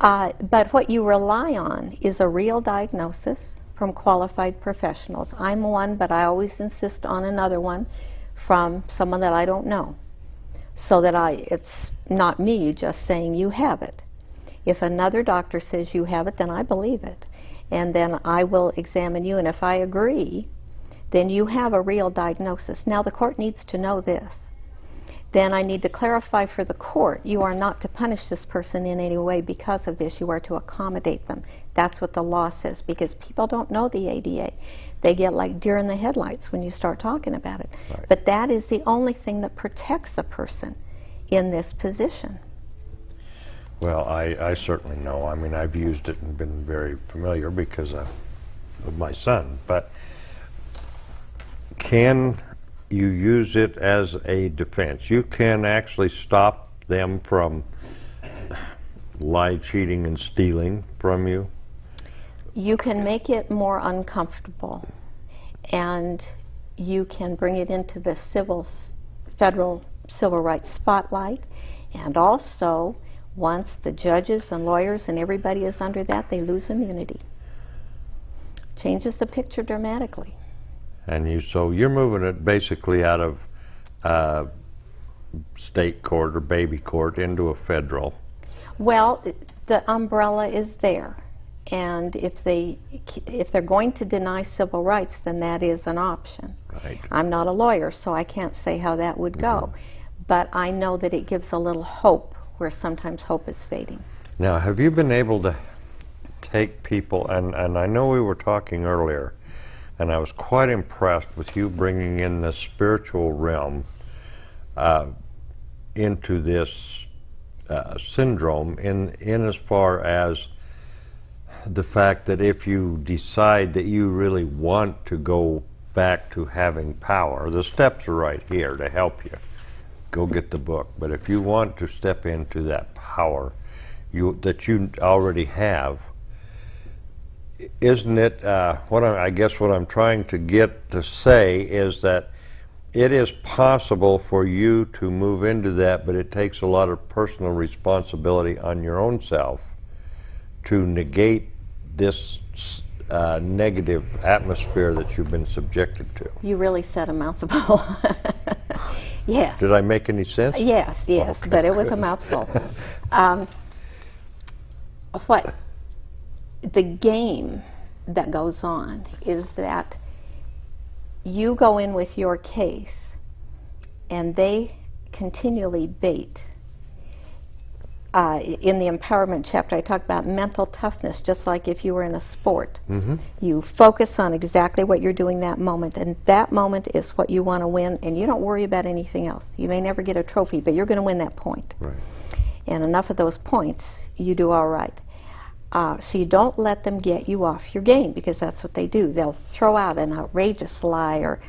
But what you rely on is a real diagnosis from qualified professionals. I'm one, but I always insist on another one from someone that I don't know, so that it's not me just saying you have it. If another doctor says you have it, then I believe it. And then I will examine you, and if I agree, then you have a real diagnosis. Now the court needs to know this. Then I need to clarify for the court, you are not to punish this person in any way because of this. You are to accommodate them. That's what the law says, because people don't know the ADA. They get like deer in the headlights when you start talking about it. Right. But that is the only thing that protects a person in this position. Well, I certainly know. I mean, I've used it and been very familiar because of my son. But can you use it as a defense? You can actually stop them from lie, cheating, and stealing from you? You can make it more uncomfortable, and you can bring it into the federal civil rights spotlight, and also once the judges and lawyers and everybody is under that, they lose immunity. Changes the picture dramatically. And so you're moving it basically out of state court or baby court into a federal. Well, the umbrella is there, and if they're going to deny civil rights, then that is an option. Right. I'm not a lawyer, so I can't say how that would go, but I know that it gives a little hope where sometimes hope is fading. Now, have you been able to take people, and I know we were talking earlier, and I was quite impressed with you bringing in the spiritual realm into this syndrome in as far as the fact that if you decide that you really want to go back to having power, the steps are right here to help you. Go get the book. But if you want to step into that power that you already have, isn't it, I guess what I'm trying to get to say is that it is possible for you to move into that, but it takes a lot of personal responsibility on your own self to negate this negative atmosphere that you've been subjected to. You really said a mouthful. Yes. Did I make any sense? Yes, Okay, but it was a good. mouthful. What the game that goes on is that you go in with your case and they continually bait. In the empowerment chapter, I talk about mental toughness, just like if you were in a sport. Mm-hmm. You focus on exactly what you're doing that moment, and that moment is what you want to win, and you don't worry about anything else. You may never get a trophy, but you're going to win that point. Right. And enough of those points, you do all right. So you don't let them get you off your game, because that's what they do. They'll throw out an outrageous lie, or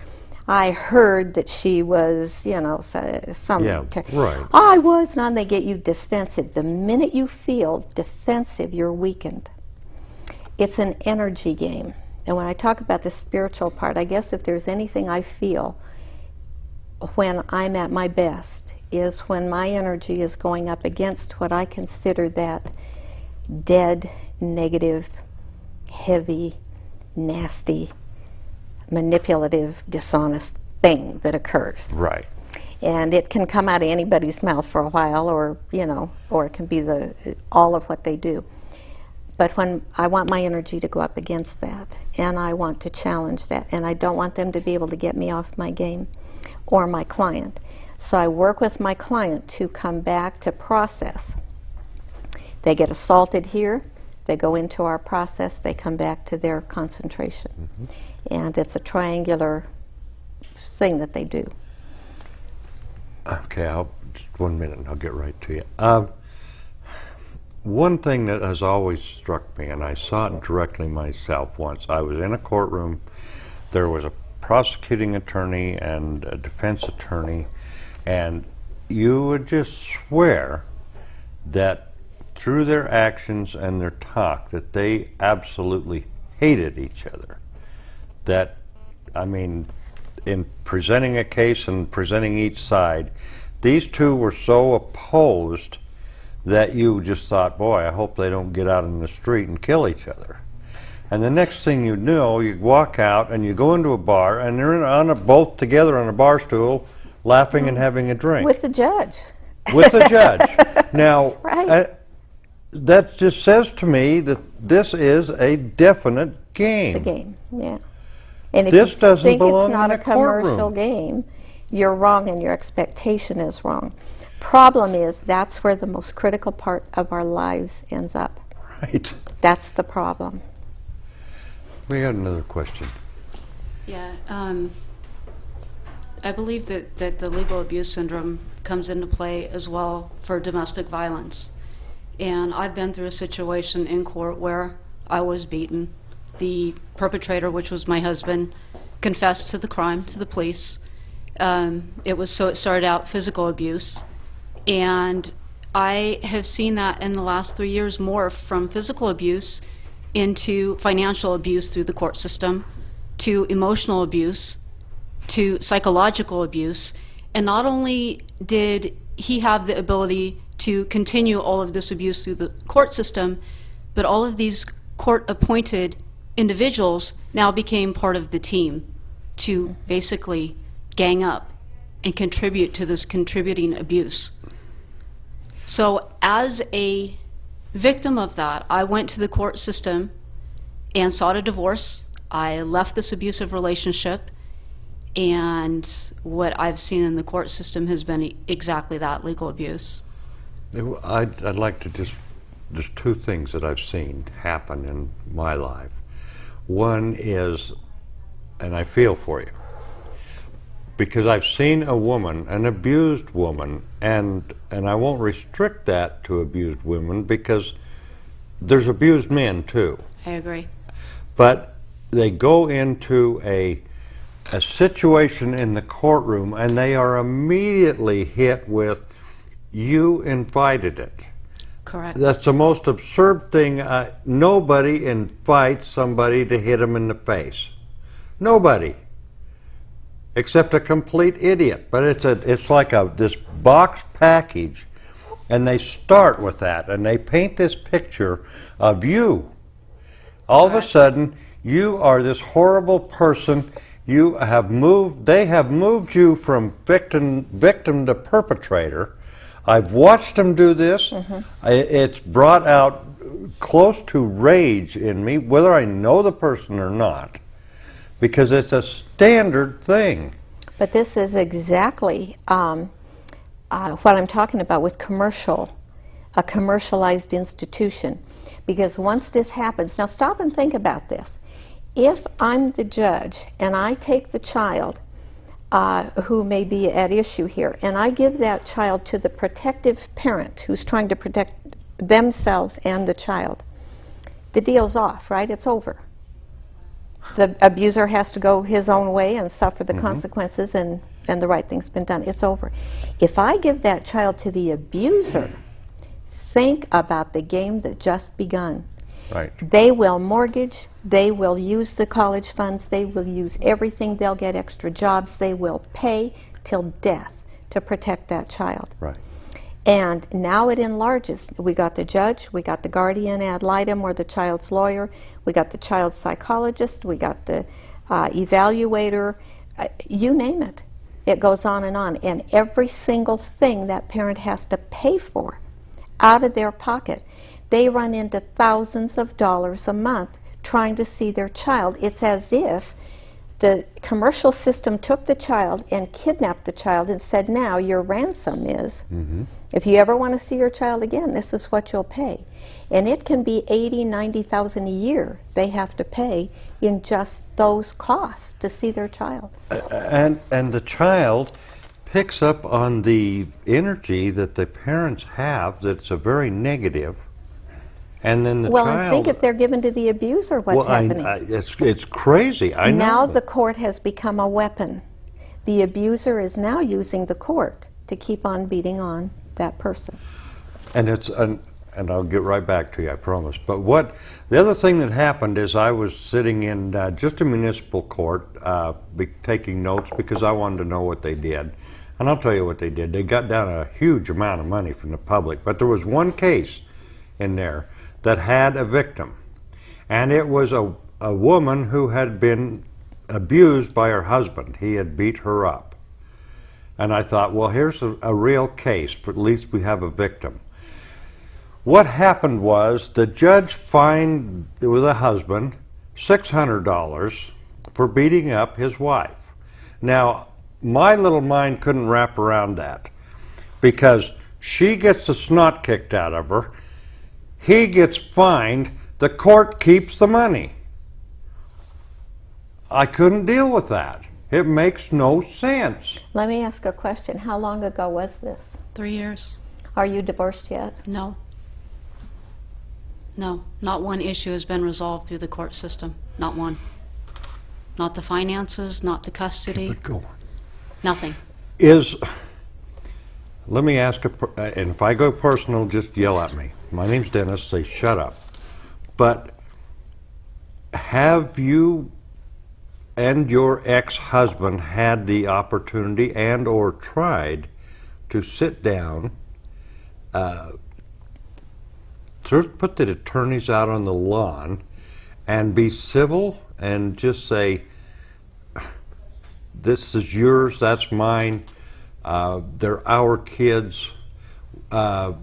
I heard that she was, you know, some. Yeah, right. I was not. And they get you defensive. The minute you feel defensive, you're weakened. It's an energy game. And when I talk about the spiritual part, I guess if there's anything I feel when I'm at my best is when my energy is going up against what I consider that dead, negative, heavy, nasty, manipulative, dishonest thing that occurs. Right. And it can come out of anybody's mouth for a while, or, you know, or it can be all of what they do. But when I want my energy to go up against that, and I want to challenge that, and I don't want them to be able to get me off my game or my client. So I work with my client to come back to process. They get assaulted here, they go into our process, they come back to their concentration. And it's a triangular thing that they do. Okay, just 1 minute and I'll get right to you. One thing that has always struck me, and I saw it directly myself once, I was in a courtroom, there was a prosecuting attorney and a defense attorney, and you would just swear that through their actions and their talk that they absolutely hated each other. That, I mean, in presenting a case and presenting each side, these two were so opposed that you just thought, boy, I hope they don't get out in the street and kill each other. And the next thing you know, you walk out and you go into a bar and they're both together on a bar stool laughing and having a drink. With the judge. With the judge. Now, Right. that just says to me that this is a definite game. The game, yeah. And if This you doesn't think belong it's not in a a courtroom. commercial game, you're wrong and your expectation is wrong. Problem is, that's where the most critical part of our lives ends up. Right. That's the problem. We got another question. Yeah, I believe that the legal abuse syndrome comes into play as well for domestic violence. And I've been through a situation in court where I was beaten. The perpetrator, which was my husband, confessed to the crime to the police. It started out physical abuse. And I have seen that in the last 3 years morph from physical abuse into financial abuse through the court system, to emotional abuse, to psychological abuse. And not only did he have the ability to continue all of this abuse through the court system, but all of these court-appointed individuals now became part of the team to basically gang up and contribute to this contributing abuse. So as a victim of that, I went to the court system and sought a divorce. I left this abusive relationship, and what I've seen in the court system has been exactly that, legal abuse. I'd like to there's two things that I've seen happen in my life. One is, and I feel for you, because I've seen a woman, an abused woman, and I won't restrict that to abused women because there's abused men too. I agree. But they go into a situation in the courtroom and they are immediately hit with, you invited it. Correct. That's the most absurd thing. Nobody invites somebody to hit them in the face. Nobody. Except a complete idiot. But it's like this box package, and they start with that, and they paint this picture of you. All of a sudden, you are this horrible person. You have moved. They have moved you from victim to perpetrator. I've watched them do this. It's brought out close to rage in me, whether I know the person or not, because it's a standard thing. But this is exactly what I'm talking about with a commercialized institution. Because once this happens, now stop and think about this. If I'm the judge and I take the child who may be at issue here, and I give that child to the protective parent who's trying to protect themselves and the child, the deal's off, right? It's over. The abuser has to go his own way and suffer the consequences, and the right thing's been done. It's over. If I give that child to the abuser, think about the game that just begun. Right. They will mortgage, they will use the college funds, they will use everything, they'll get extra jobs, they will pay till death to protect that child. Right. And now it enlarges. We got the judge, we got the guardian ad litem or the child's lawyer, we got the child's psychologist, we got the evaluator, you name it. It goes on. And every single thing that parent has to pay for out of their pocket, they run into thousands of dollars a month trying to see their child. It's as if the commercial system took the child and kidnapped the child and said, now your ransom is, if you ever want to see your child again, this is what you'll pay. And it can be $80,000, $90,000 a year they have to pay in just those costs to see their child. And the child picks up on the energy that the parents have that's a very negative. And then the Well, child... and think if they're given to the abuser, what's happening? It's crazy. I know. Now the court has become a weapon. The abuser is now using the court to keep on beating on that person. And and I'll get right back to you, I promise. But the other thing that happened is I was sitting in just a municipal court taking notes because I wanted to know what they did. And I'll tell you what they did. They got down a huge amount of money from the public. But there was one case in there that had a victim. And it was a woman who had been abused by her husband. He had beat her up. And I thought, well, here's a real case. At least we have a victim. What happened was the judge fined the husband $600 for beating up his wife. Now, my little mind couldn't wrap around that because she gets the snot kicked out of her. He gets fined. The court keeps the money. I couldn't deal with that. It makes no sense. Let me ask a question. How long ago was this? 3 years. Are you divorced yet? No. No, not one issue has been resolved through the court system. Not one. Not the finances, not the custody, But go on. nothing. Let me ask, and if I go personal, just yell at me. My name's Dennis, say shut up. But have you and your ex-husband had the opportunity and or tried to sit down, put the attorneys out on the lawn and be civil and just say, this is yours, that's mine, they're our kids. Have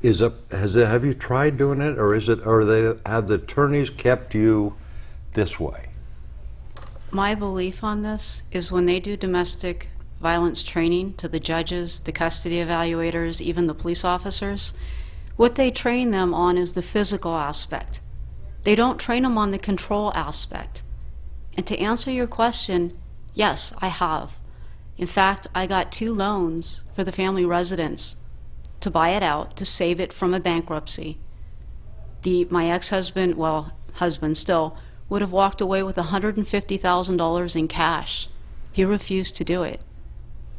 you tried doing it, or have the attorneys kept you this way? My belief on this is when they do domestic violence training to the judges, the custody evaluators, even the police officers, what they train them on is the physical aspect. They don't train them on the control aspect. And to answer your question, yes, I have. In fact, I got 2 loans for the family residence to buy it out, to save it from a bankruptcy. My ex-husband, well, husband still, would have walked away with $150,000 in cash. He refused to do it.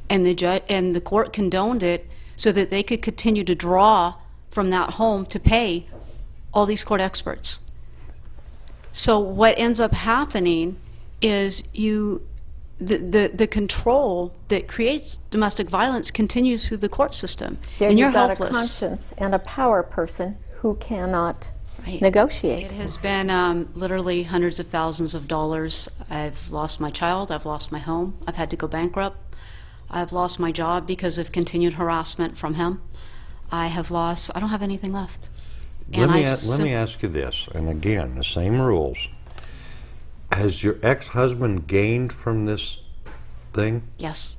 And the court condoned it so that they could continue to draw from that home to pay all these court experts. So what ends up happening is the control that creates domestic violence continues through the court system. There and you're you've got helpless. a conscience and a power person who cannot Right. negotiate. It has been literally hundreds of thousands of dollars. I've lost my child, I've lost my home, I've had to go bankrupt, I've lost my job because of continued harassment from him. I don't have anything left. Let me ask you this, and again, the same rules. Has your ex-husband gained from this thing? Yes.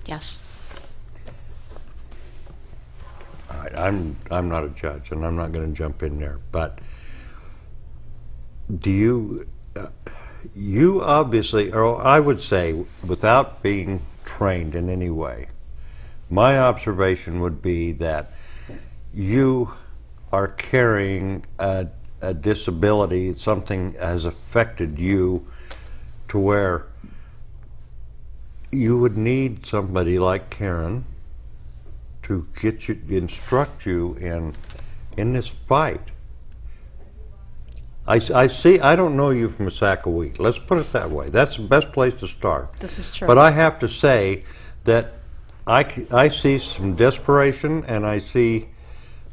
Yes. All right, I'm not a judge, and I'm not going to jump in there, but do you obviously, or I would say, without being trained in any way, my observation would be that you are carrying a disability, something has affected you to where you would need somebody like Karen to get you, instruct you in this fight. I see, I don't know you from a sack of wheat. Let's put it that way. That's the best place to start. This is true. But I have to say that I see some desperation, and I see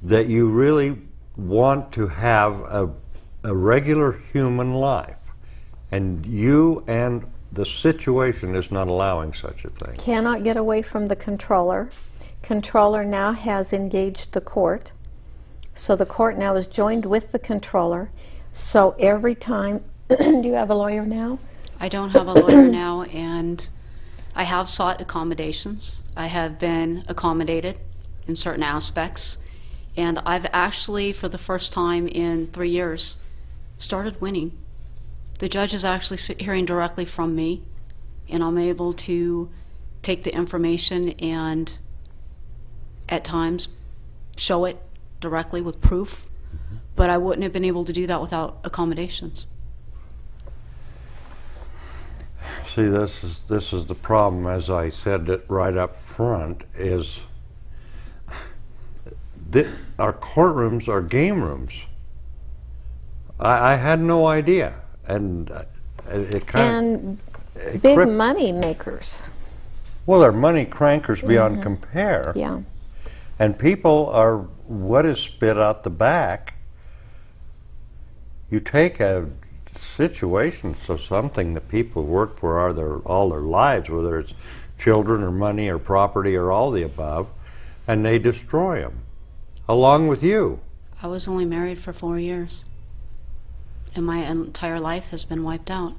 that you really want to have a regular human life. And you and the situation is not allowing such a thing. Cannot get away from the controller. Controller now has engaged the court. So the court now is joined with the controller. So every time, do you have a lawyer now? I don't have a lawyer now, and I have sought accommodations. I have been accommodated in certain aspects, and I've actually, for the first time in 3 years, started winning. The judge is actually hearing directly from me, and I'm able to take the information and at times show it directly with proof, but I wouldn't have been able to do that without accommodations. See, this is the problem, as I said it right up front, is our courtrooms are game rooms. I had no idea, and it kind And of... big money makers. Well, they're money crankers beyond compare. Yeah. And people are, what is spit out the back? You take a situation, so something that people work for all their lives, whether it's children or money or property or all the above, and they destroy them, along with you. I was only married for 4 years, and my entire life has been wiped out.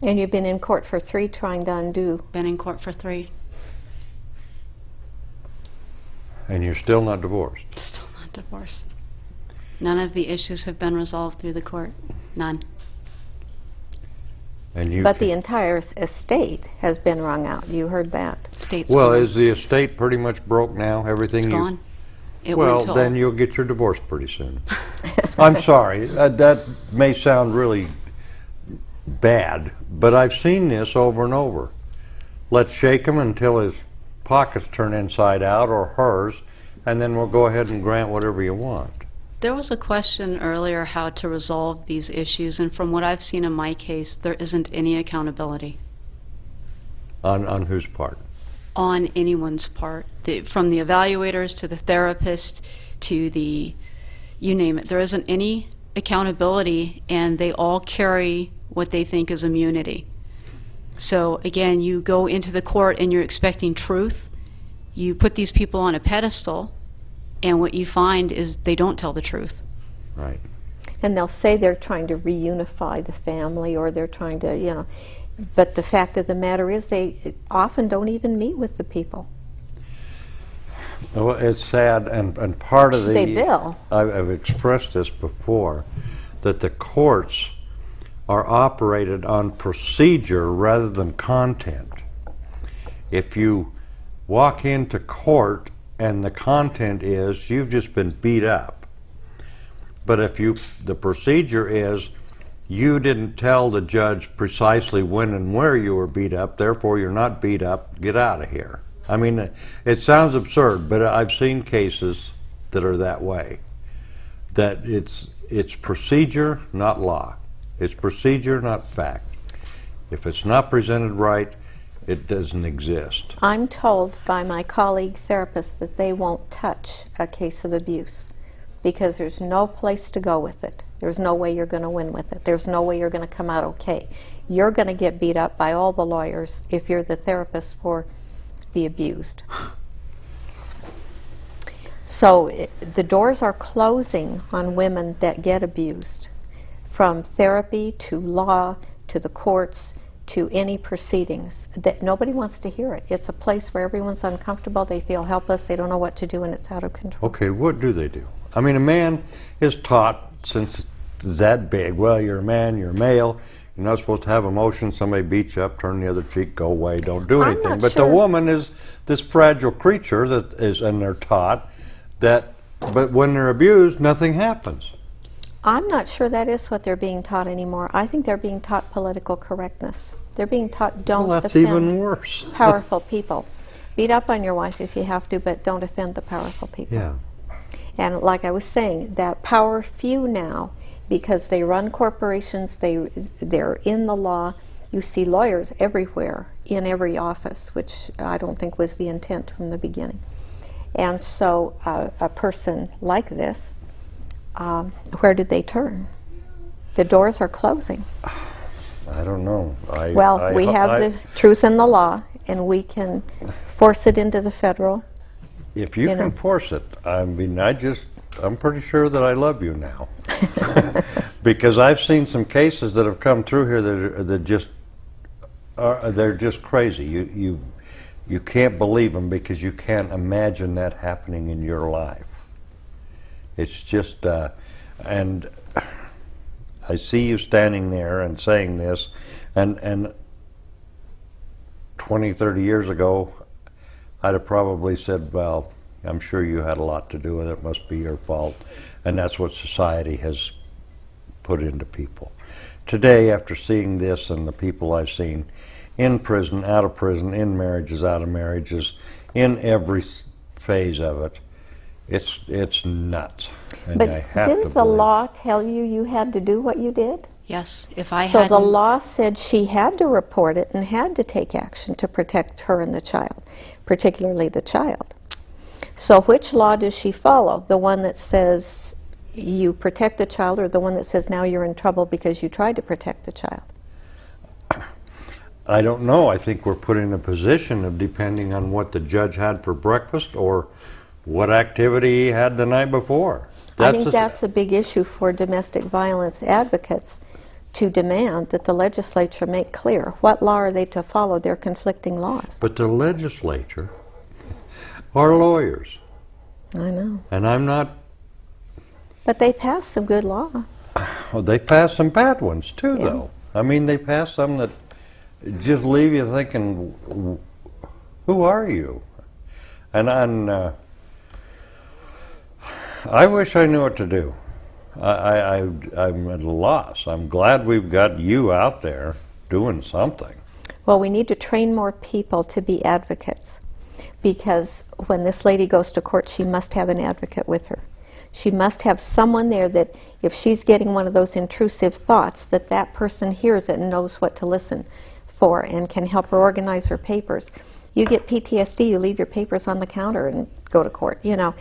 And you've been in court for 3 trying to undo. Been in court for 3. And you're still not divorced. Still not divorced. None of the issues have been resolved through the court. None. And you But the entire estate has been wrung out. You heard that. State's well, gone. is the estate pretty much broke now? Everything It's you... gone. It Well, went till then you'll get your divorce pretty soon. I'm sorry, that may sound really bad, but I've seen this over and over. Let's shake him until his pockets turn inside out, or hers, and then we'll go ahead and grant whatever you want. There was a question earlier how to resolve these issues, and from what I've seen in my case, there isn't any accountability On whose part? on anyone's part. From the evaluators to the therapist to the, you name it, there isn't any accountability, and they all carry what they think is immunity. So again, you go into the court and you're expecting truth. You put these people on a pedestal, and what you find is they don't tell the truth. Right. And they'll say they're trying to reunify the family, or they're trying to, you know, but the fact of the matter is they often don't even meet with the people. Well, it's sad, and part of the... They bill. I've expressed this before, that the courts are operated on procedure rather than content. If you walk into court and the content is you've just been beat up, but if the procedure is you didn't tell the judge precisely when and where you were beat up, therefore you're not beat up, get out of here. I mean, it sounds absurd, but I've seen cases that are that way, that it's procedure, not law. It's procedure, not fact. If it's not presented right, it doesn't exist. I'm told by my colleague therapists that they won't touch a case of abuse because there's no place to go with it. There's no way you're going to win with it. There's no way you're going to come out okay. You're going to get beat up by all the lawyers if you're the therapist for the abused. So the doors are closing on women that get abused, from therapy to law to the courts to any proceedings. That nobody wants to hear it. It's a place where everyone's uncomfortable, they feel helpless, they don't know what to do, and it's out of control. Okay, what do they do? I mean, a man is taught since that big, well, you're a man, you're a male, you're not supposed to have emotions, somebody beats you up, turn the other cheek, go away, don't do anything. But sure. the woman is this fragile creature that is, and they're taught that But when they're abused, nothing happens. I'm not sure that is what they're being taught anymore. I think they're being taught political correctness. They're being taught don't Well, that's offend even worse. powerful people. Beat up on your wife if you have to, but don't offend the powerful people. Yeah. And like I was saying, that power few now, because they run corporations, they're in the law. You see lawyers everywhere, in every office, which I don't think was the intent from the beginning. And so a person like this, where did they turn? The doors are closing. I don't know. We have the truth in the law, and we can force it into the federal. If you can force it, I mean, I'm pretty sure that I love you now. Because I've seen some cases that have come through here they're just crazy. You can't believe them because you can't imagine that happening in your life. It's just, and I see you standing there and saying this, and 20, 30 years ago, I'd have probably said, well, I'm sure you had a lot to do with it. It must be your fault. And that's what society has put into people. Today, after seeing this and the people I've seen in prison, out of prison, in marriages, out of marriages, in every phase of it, it's nuts. And But I have didn't to the believe. law tell you had to do what you did? Yes, if I So had the law said she had to report it and had to take action to protect her and the child, particularly the child. So which law does she follow? The one that says you protect the child, or the one that says now you're in trouble because you tried to protect the child? I don't know. I think we're put in a position of depending on what the judge had for breakfast or what activity he had the night before. I think that's a big issue for domestic violence advocates, to demand that the legislature make clear what law are they to follow. They're conflicting laws. But the legislature are lawyers. I know. And I'm not, But they passed some good law. well, they pass some bad ones too, Yeah. though. I mean, they pass some that just leave you thinking, who are you? And I wish I knew what to do. I'm at a loss. I'm glad we've got you out there doing something. Well, we need to train more people to be advocates, because when this lady goes to court, she must have an advocate with her. She must have someone there that if she's getting one of those intrusive thoughts, that person hears it and knows what to listen for and can help her organize her papers. You get PTSD, you leave your papers on the counter and go to court. You know,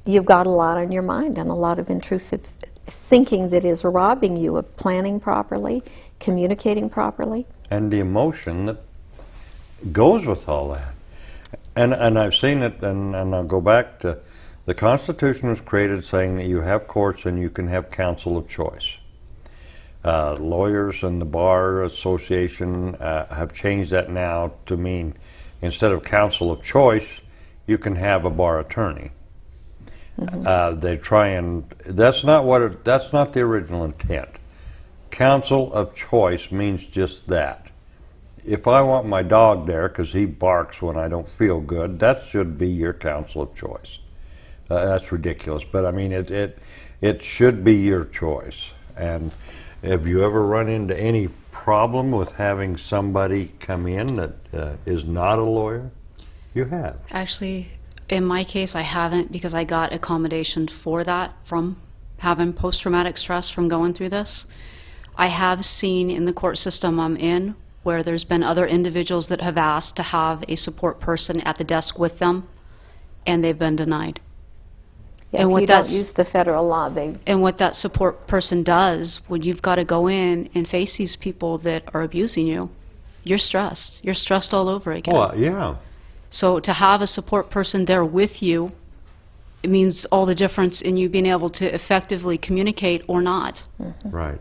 you've got a lot on your mind and a lot of intrusive thinking that is robbing you of planning properly, communicating properly. And the emotion that goes with all that. And I've seen it, and I'll go back to the Constitution was created saying that you have courts and you can have counsel of choice. Lawyers and the Bar Association have changed that now to mean instead of counsel of choice, you can have a bar attorney. They try and that's not the original intent. Counsel of choice means just that. If I want my dog there because he barks when I don't feel good, that should be your counsel of choice. That's ridiculous, but I mean it should be your choice. And have you ever run into any problem with having somebody come in that is not a lawyer? You have. Actually, in my case, I haven't, because I got accommodation for that from having post-traumatic stress from going through this. I have seen in the court system I'm in where there's been other individuals that have asked to have a support person at the desk with them, and they've been denied. Yeah, And if what you don't that's- use the federal law, they And what that support person does when you've got to go in and face these people that are abusing you, you're stressed. You're stressed all over again. Well, yeah. So to have a support person there with you, it means all the difference in you being able to effectively communicate or not. Right.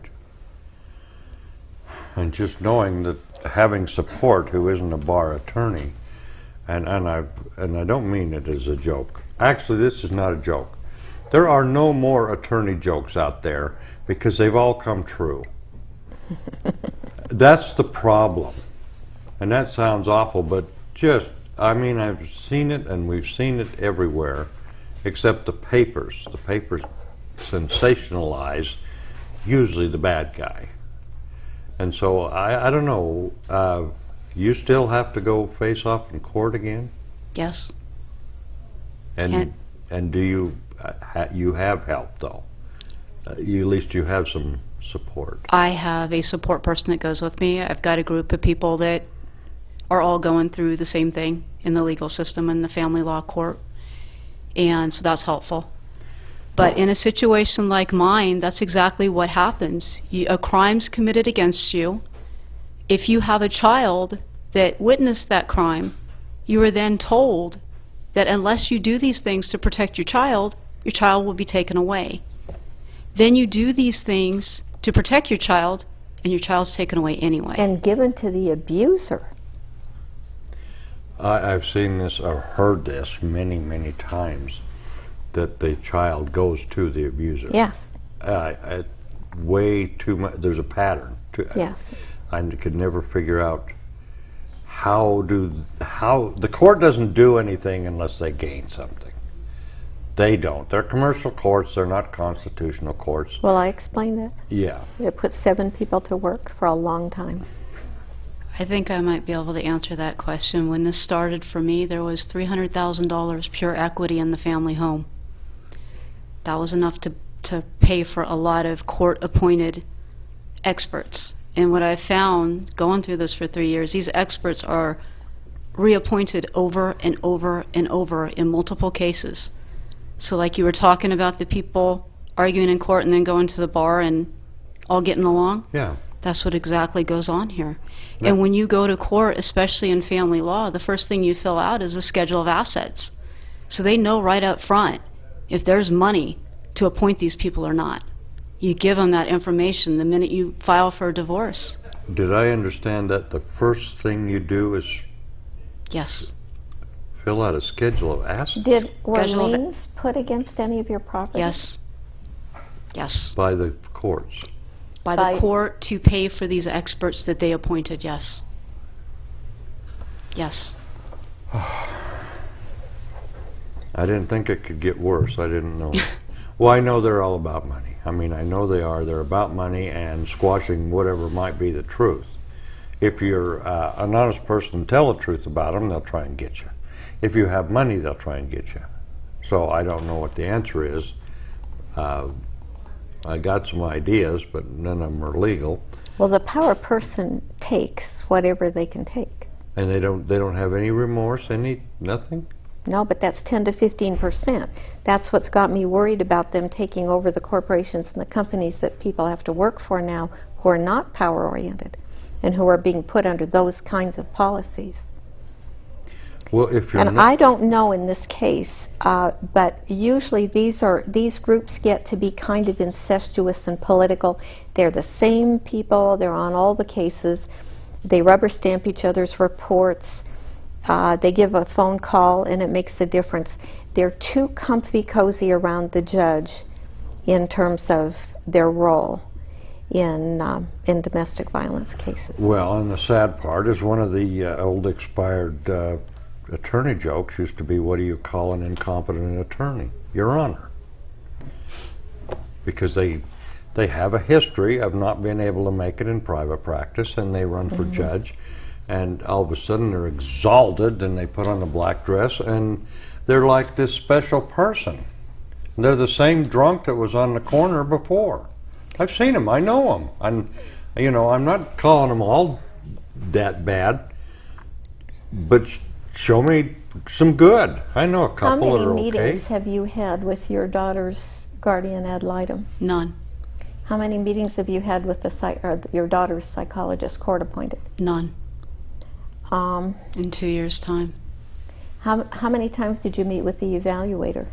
And just knowing that having support who isn't a bar attorney, and I don't mean it as a joke. Actually, this is not a joke. There are no more attorney jokes out there because they've all come true. That's the problem. And that sounds awful, but just, I mean, I've seen it and we've seen it everywhere. except the papers sensationalize usually the bad guy. And so I don't know, you still have to go face off in court again? Yes. And do you, you have help though? At least you have some support. I have a support person that goes with me. I've got a group of people that are all going through the same thing in the legal system and the family law court. And so that's helpful. But in a situation like mine, that's exactly what happens. A crime's committed against you. If you have a child that witnessed that crime, you are then told that unless you do these things to protect your child will be taken away. Then you do these things to protect your child, and your child's taken away anyway. And given to the abuser. I've seen this or heard this many, many times, that the child goes to the abuser. Yes. Way too much. There's a pattern. Yes. I could never figure out how the court doesn't do anything unless they gain something. They don't. They're commercial courts. They're not constitutional courts. Well, I explained it. Yeah. It put 7 people to work for a long time. I think I might be able to answer that question. When this started for me, there was $300,000 pure equity in the family home. That was enough to pay for a lot of court-appointed experts. And what I found, going through this for 3 years, these experts are reappointed over and over and over in multiple cases. So like you were talking about the people arguing in court and then going to the bar and all getting along? Yeah. That's what exactly goes on here. And when you go to court, especially in family law, the first thing you fill out is a schedule of assets. So they know right up front if there's money to appoint these people or not. You give them that information the minute you file for a divorce. Did I understand that the first thing you do is Yes. fill out a schedule of assets? Were Schedule of- liens put against any of your property? Yes. Yes. By the courts? By By- the court to pay for these experts that they appointed, yes. Yes. I didn't think it could get worse. I didn't know. Well, I know they're all about money. I mean, I know they are. They're about money and squashing whatever might be the truth. If you're an honest person and tell the truth about them, they'll try and get you. If you have money, they'll try and get you. So I don't know what the answer is. I got some ideas, but none of them are legal. Well, the power person takes whatever they can take. And they don't have any remorse, nothing? No, but that's 10 to 15%. That's what's got me worried about them taking over the corporations and the companies that people have to work for now who are not power-oriented and who are being put under those kinds of policies. Well, if you're And I don't know in this case, but usually these groups get to be kind of incestuous and political. They're the same people. They're on all the cases. They rubber stamp each other's reports. They give a phone call, and it makes a difference. They're too comfy cozy around the judge in terms of their role in domestic violence cases. Well, and the sad part is one of the old expired attorney jokes used to be, what do you call an incompetent attorney? Your Honor. Because they have a history of not being able to make it in private practice, and they run for judge, and all of a sudden they're exalted and they put on a black dress and they're like this special person. They're the same drunk that was on the corner before. I've seen them. I know them. I'm not calling them all that bad, but show me some good. I know a couple that are How many okay. meetings have you had with your daughter's guardian ad litem? None. How many meetings have you had with your daughter's psychologist, court appointed? None. In 2 years' time. How many times did you meet with the evaluator?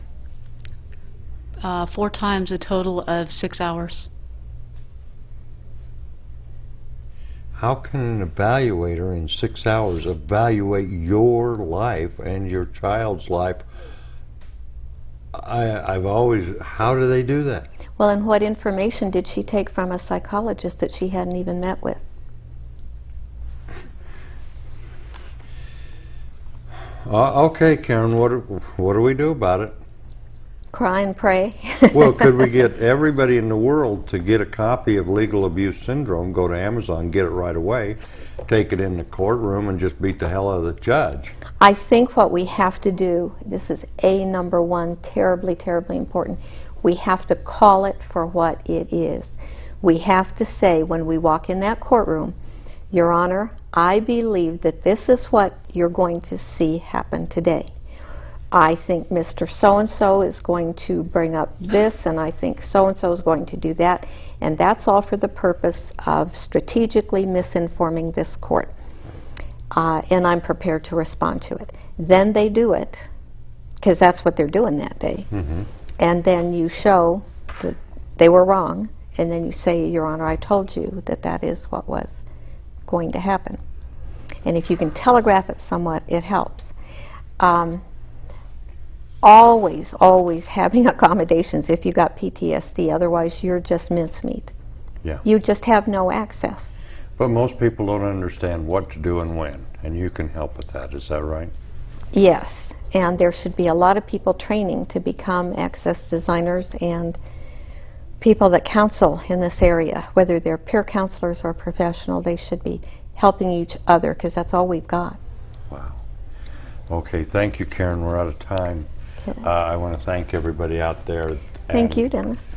4 times, a total of 6 hours. How can an evaluator in 6 hours evaluate your life and your child's life? How do they do that? Well, and what information did she take from a psychologist that she hadn't even met with? Okay, Karen, what do we do about it? Cry and pray. Well, could we get everybody in the world to get a copy of Legal Abuse Syndrome, go to Amazon, get it right away, take it in the courtroom, and just beat the hell out of the judge? I think what we have to do, this is number one, terribly, terribly important, we have to call it for what it is. We have to say when we walk in that courtroom, Your Honor, I believe that this is what you're going to see happen today. I think Mr. So-and-so is going to bring up this, and I think so-and-so is going to do that, and that's all for the purpose of strategically misinforming this court. And I'm prepared to respond to it. Then they do it, because that's what they're doing that day. And then you show that they were wrong, and then you say, Your Honor, I told you that that is what was going to happen. And if you can telegraph it somewhat, it helps. Always, always having accommodations if you got PTSD, otherwise you're just mincemeat. Yeah. You just have no access. But most people don't understand what to do and when, and you can help with that, is that right? Yes, and there should be a lot of people training to become access designers and people that counsel in this area, whether they're peer counselors or professional, they should be helping each other because that's all we've got. Wow. Okay, thank you, Karen. We're out of time. I want to thank everybody out there. Thank you, Dennis.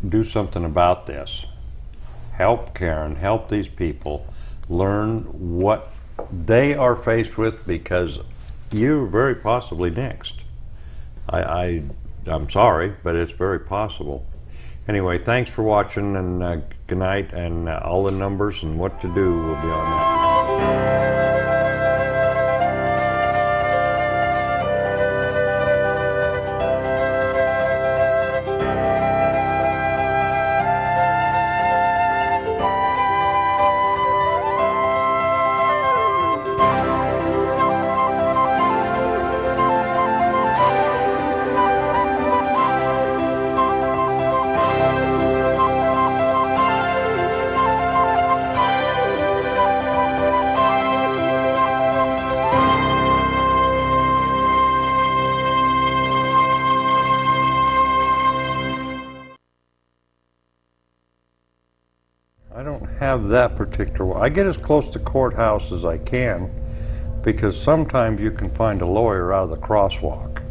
Do something about this. Help Karen, help these people learn what they are faced with, because you're very possibly next. I'm sorry, but it's very possible. Anyway, thanks for watching, and good night, and all the numbers and what to do will be on that. I don't have that particular one. I get as close to courthouse as I can, because sometimes you can find a lawyer out of the crosswalk.